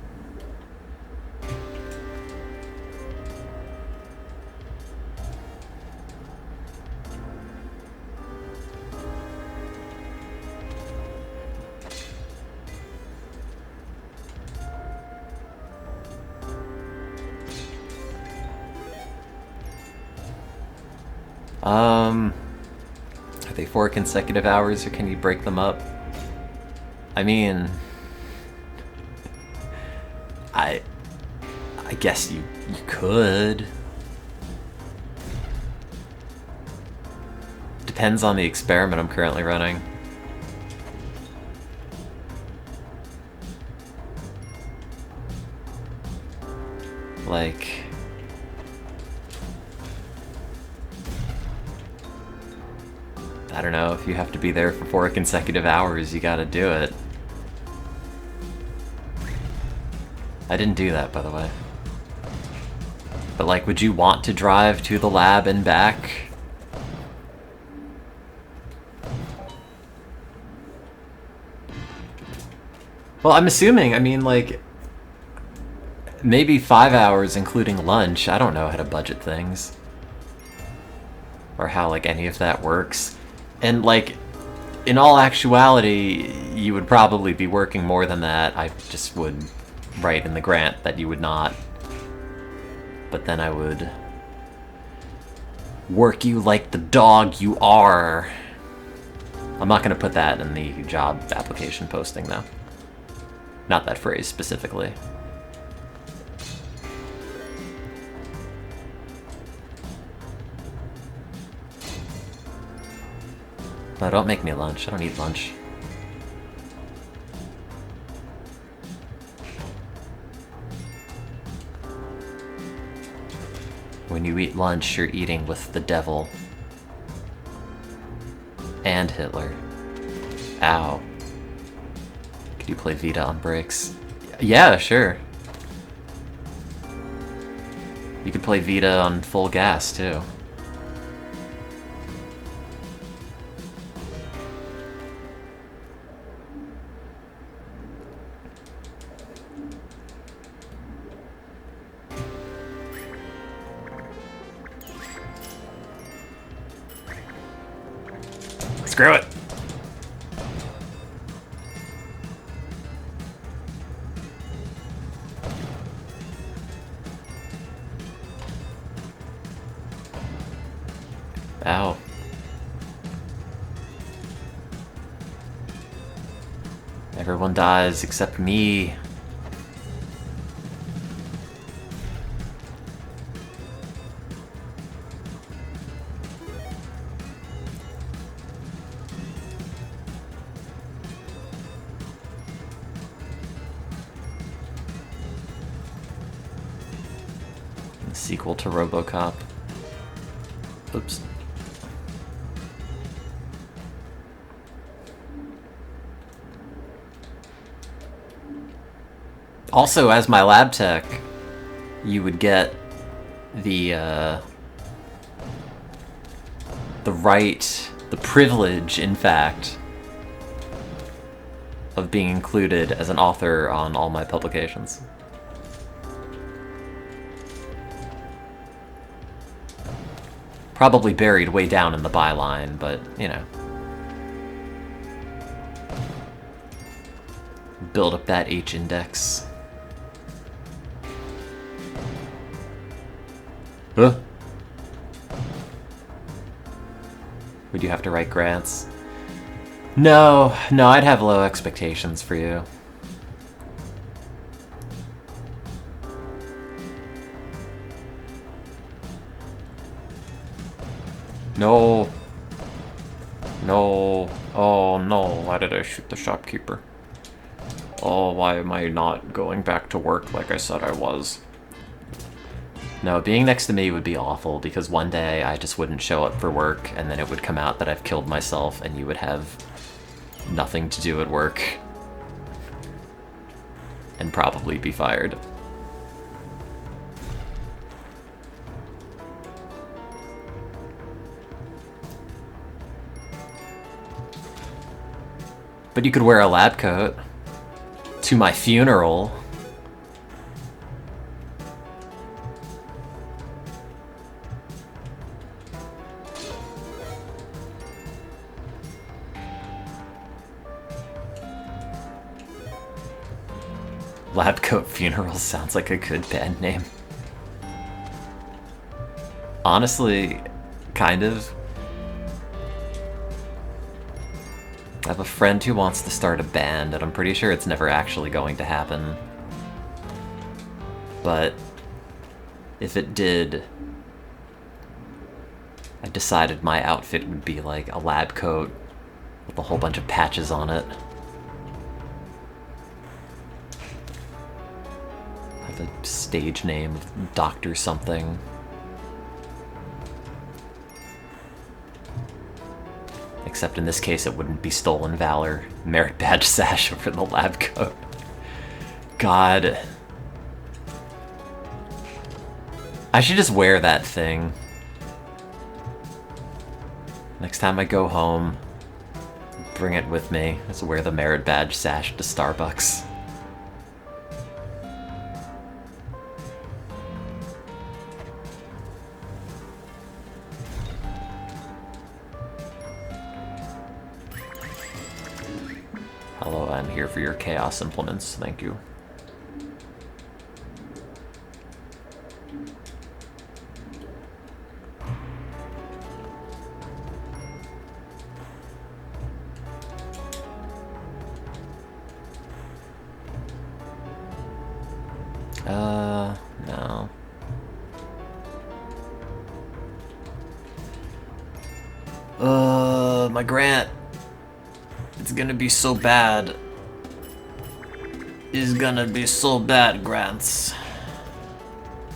Are they 4 consecutive hours, or can you break them up? I mean, I guess you could. Depends on the experiment I'm currently running. Like, I don't know, if you have to be there for 4 consecutive hours, you gotta do it. I didn't do that, by the way. But like, would you want to drive to the lab and back? Well, I'm assuming, I mean, like, maybe 5 hours including lunch. I don't know how to budget things. Or how, like, any of that works. And, like, in all actuality, you would probably be working more than that. I just would write in the grant that you would not. But then I would work you like the dog you are. I'm not going to put that in the job application posting, though. Not that phrase specifically. No, don't make me lunch. I don't eat lunch. When you eat lunch, you're eating with the devil. And Hitler. Ow. Could you play Vita on breaks? Yeah, sure. You could play Vita on full gas, too. Screw it! Ow. Everyone dies except me. The sequel to RoboCop. Oops. Also, as my lab tech, you would get the right, the privilege, in fact, of being included as an author on all my publications. Probably buried way down in the byline, but, you know. Build up that H index. Huh? Would you have to write grants? No, I'd have low expectations for you. No. No. Oh no, why did I shoot the shopkeeper? Oh, why am I not going back to work like I said I was? No, being next to me would be awful, because one day I just wouldn't show up for work, and then it would come out that I've killed myself, and you would have nothing to do at work. And probably be fired. But you could wear a lab coat to my funeral. Lab coat funeral sounds like a good band name. Honestly, kind of. I have a friend who wants to start a band, and I'm pretty sure it's never actually going to happen. But if it did, I decided my outfit would be like a lab coat with a whole bunch of patches on it. I have a stage name of Dr. something. Except in this case it wouldn't be Stolen Valor. Merit badge sash over the lab coat. God. I should just wear that thing. Next time I go home, bring it with me. Just wear the merit badge sash to Starbucks. Hello, I'm here for your chaos implements, thank you. No. My grant. It's gonna be so bad. It's gonna be so bad, grants.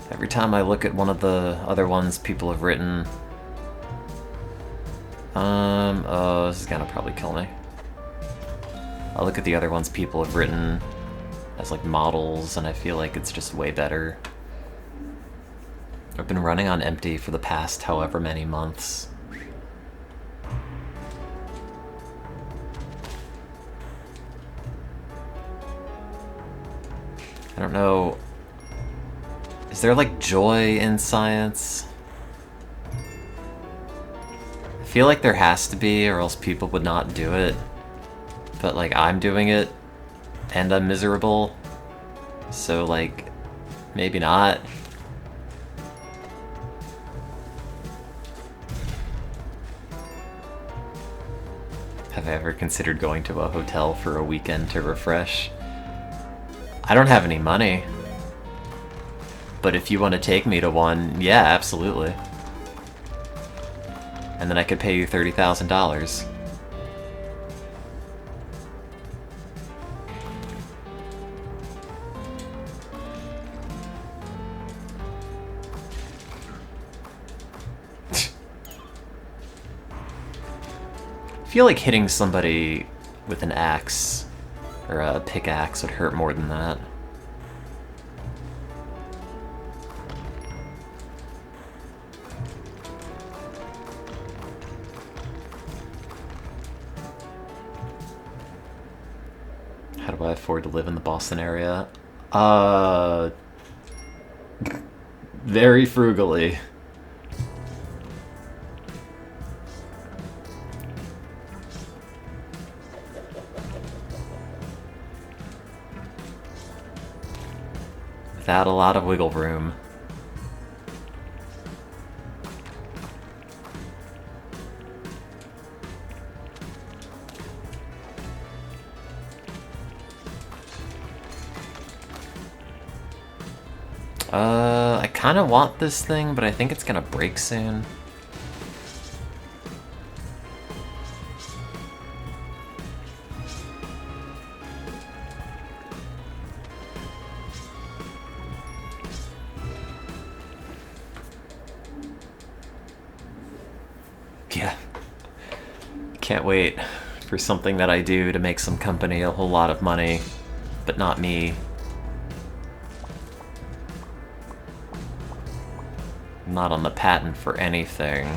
Every time I look at one of the other ones people have written... oh, this is gonna probably kill me. I'll look at the other ones people have written as like models, and I feel like it's just way better. I've been running on empty for the past however many months. I don't know. Is there like joy in science? I feel like there has to be, or else people would not do it. But like I'm doing it, and I'm miserable. So like, maybe not. Have I ever considered going to a hotel for a weekend to refresh? I don't have any money. But if you want to take me to one, yeah, absolutely. And then I could pay you $30,000. I feel like hitting somebody with an axe or a pickaxe would hurt more than that. How do I afford to live in the Boston area? Very frugally. Without a lot of wiggle room. I kind of want this thing, but I think it's gonna break soon. Yeah. Can't wait for something that I do to make some company a whole lot of money, but not me. I'm not on the patent for anything.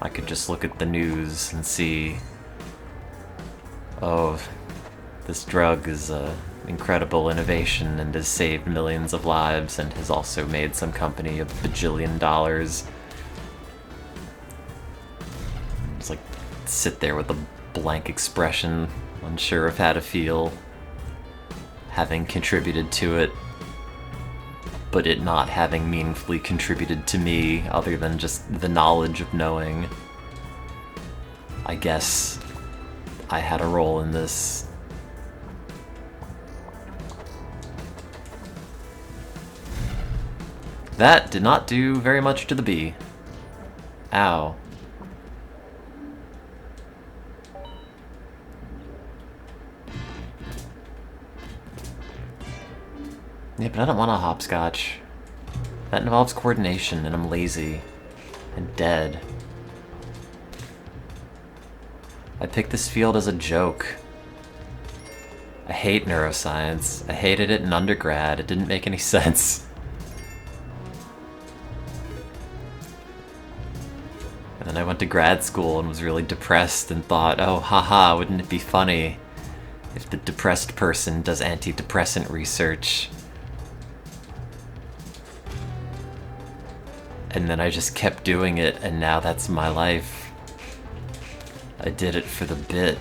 I could just look at the news and see, oh, this drug is a incredible innovation and has saved millions of lives and has also made some company a bajillion dollars. Just like sit there with a blank expression, unsure of how to feel, having contributed to it, but it not having meaningfully contributed to me other than just the knowledge of knowing. I guess I had a role in this. That did not do very much to the bee. Ow. Yeah, but I don't want a hopscotch. That involves coordination, and I'm lazy. And dead. I picked this field as a joke. I hate neuroscience. I hated it in undergrad. It didn't make any sense. And then I went to grad school and was really depressed and thought, oh, haha, wouldn't it be funny if the depressed person does antidepressant research? And then I just kept doing it, and now that's my life. I did it for the bit.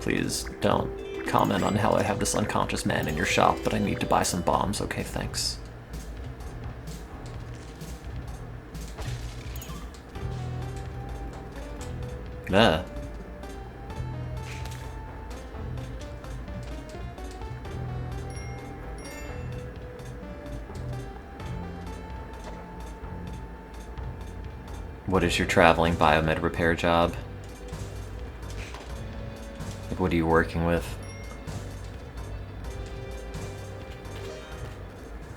Please don't comment on how I have this unconscious man in your shop, but I need to buy some bombs. Okay, thanks. Ugh. What is your traveling biomed repair job? Like, what are you working with?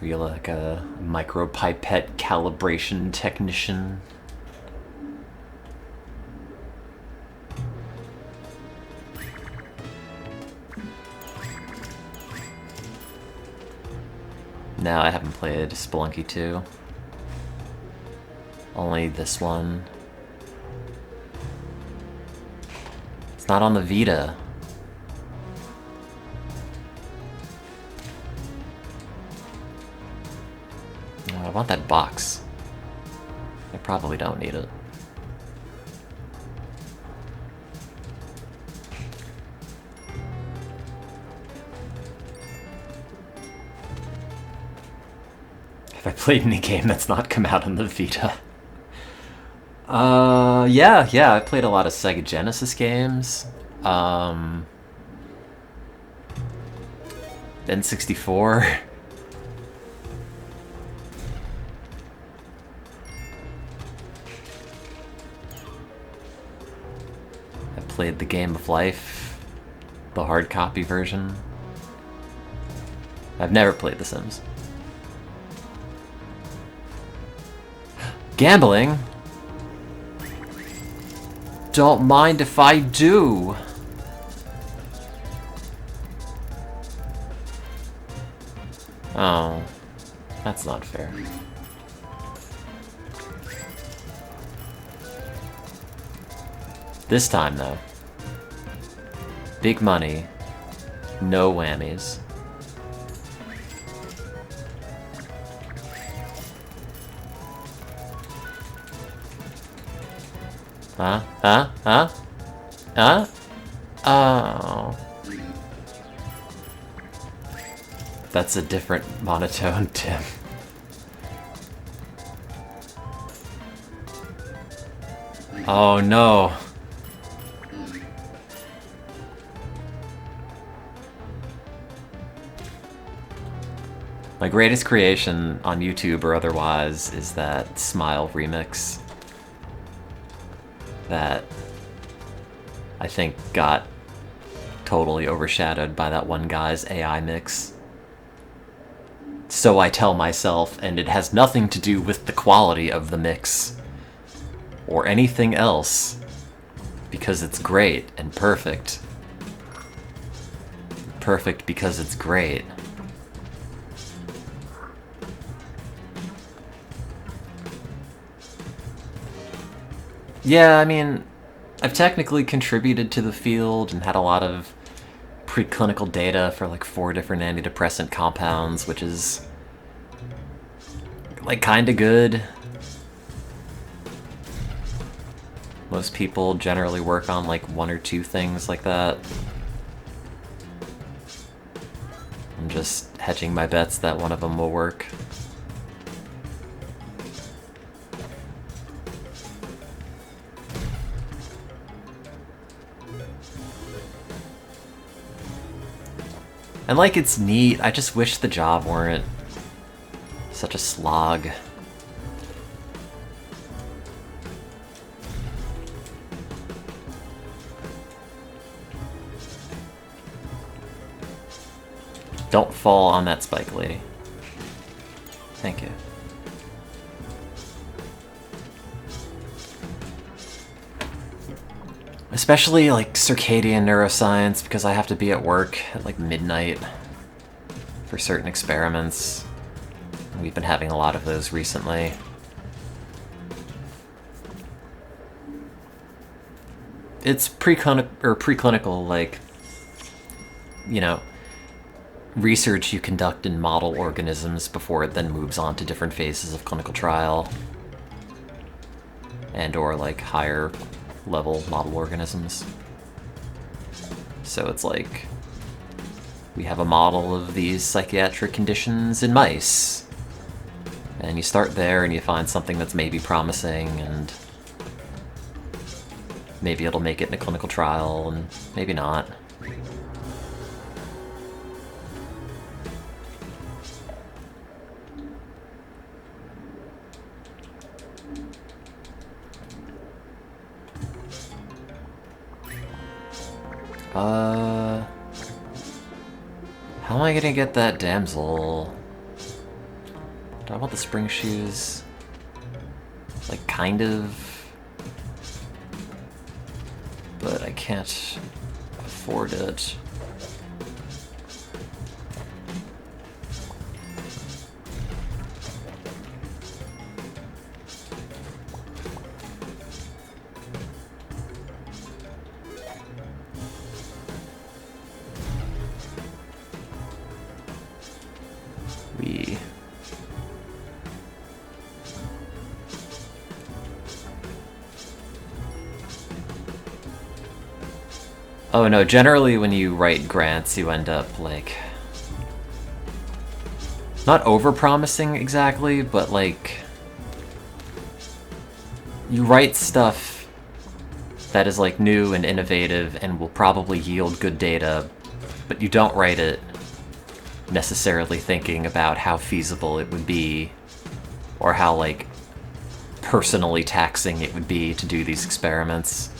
Are you like a micropipette calibration technician? No, I haven't played Spelunky 2. Only this one. It's not on the Vita. Oh, I want that box. I probably don't need it. Have I played any game that's not come out on the Vita? Yeah, I played a lot of Sega Genesis games. N64. I played the Game of Life, the hard copy version. I've never played The Sims. Gambling? Don't mind if I do. Oh, that's not fair. This time, though. Big money. No whammies. Huh? Oh. That's a different monotone, Tim. Oh no. My greatest creation on YouTube or otherwise is that Smile remix that I think got totally overshadowed by that one guy's AI mix. So I tell myself, and it has nothing to do with the quality of the mix or anything else, because it's great and perfect. Perfect because it's great. Yeah, I mean, I've technically contributed to the field and had a lot of preclinical data for like 4 different antidepressant compounds, which is like kind of good. Most people generally work on like 1 or 2 things like that. I'm just hedging my bets that one of them will work. And like, it's neat, I just wish the job weren't such a slog. Don't fall on that spike, lady. Thank you. Especially like circadian neuroscience, because I have to be at work at like midnight for certain experiments. We've been having a lot of those recently. It's preclinical, like, you know, research you conduct in model organisms before it then moves on to different phases of clinical trial, and or like higher level model organisms. So it's like, we have a model of these psychiatric conditions in mice, and you start there and you find something that's maybe promising, and maybe it'll make it in a clinical trial, and maybe not. How am I gonna get that damsel? Do I want the spring shoes? Like, kind of. But I can't afford it. Oh no, generally when you write grants, you end up, like, not over-promising exactly, but, like, you write stuff that is, like, new and innovative and will probably yield good data, but you don't write it necessarily thinking about how feasible it would be, or how, like, personally taxing it would be to do these experiments.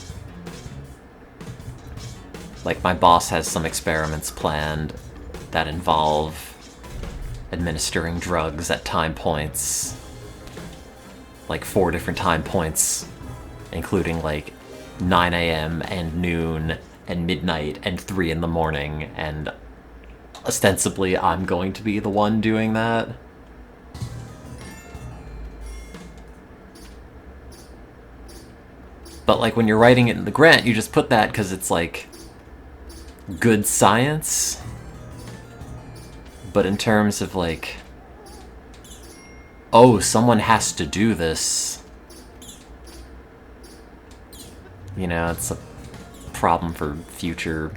Like, my boss has some experiments planned that involve administering drugs at time points. Like, 4 different time points, including, like, 9 a.m. and noon and midnight and 3 in the morning, and ostensibly I'm going to be the one doing that. But, like, when you're writing it in the grant, you just put that because it's, like, good science. But in terms of, like, oh, someone has to do this, you know, it's a problem for future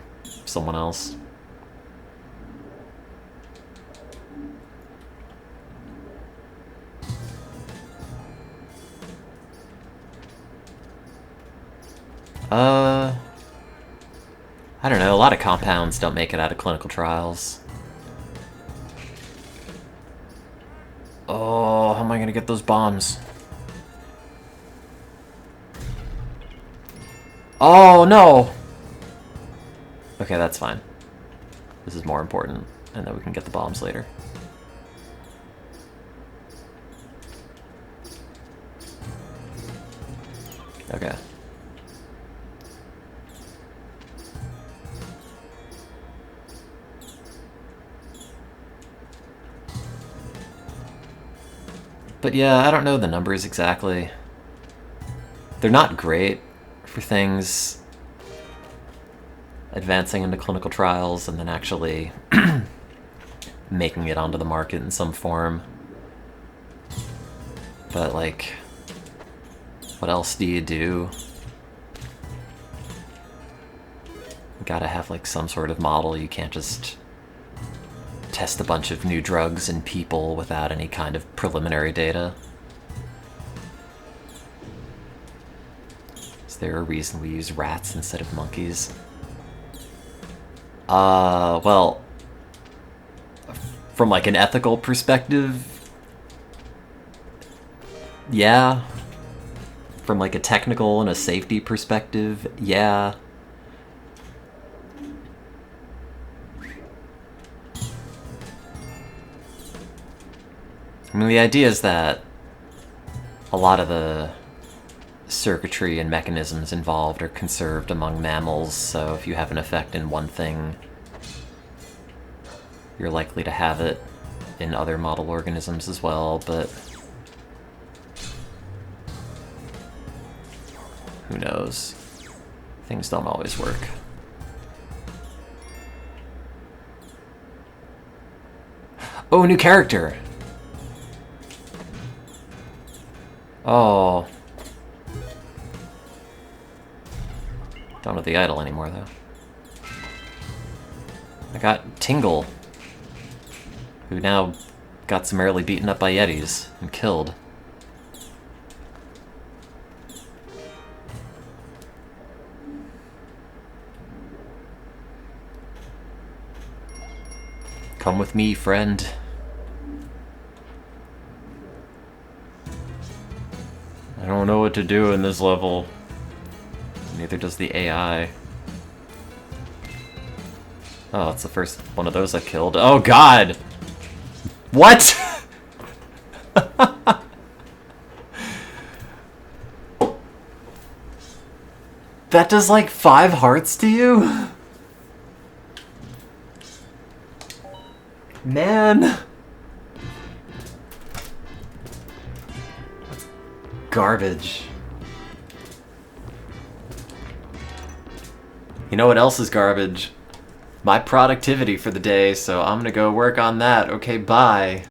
someone else. I don't know, a lot of compounds don't make it out of clinical trials. Oh, how am I gonna get those bombs? Oh, no! Okay, that's fine. This is more important, and then we can get the bombs later. Okay. But yeah, I don't know the numbers exactly. They're not great for things advancing into clinical trials and then actually making it onto the market in some form. But, like, what else do you do? You gotta have, like, some sort of model. You can't just test a bunch of new drugs in people without any kind of preliminary data. Is there a reason we use rats instead of monkeys? Well, from like an ethical perspective, yeah. From like a technical and a safety perspective, yeah. I mean, the idea is that a lot of the circuitry and mechanisms involved are conserved among mammals, so if you have an effect in one thing, you're likely to have it in other model organisms as well, but who knows? Things don't always work. Oh, new character! Oh. Don't know the idol anymore, though. I got Tingle, who now got summarily beaten up by Yetis and killed. Come with me, friend. I don't know what to do in this level. Neither does the AI. Oh, it's the first one of those I killed. Oh god! What?! That does like 5 hearts to you? Man! That's garbage. You know what else is garbage? My productivity for the day, so I'm gonna go work on that. Okay, bye.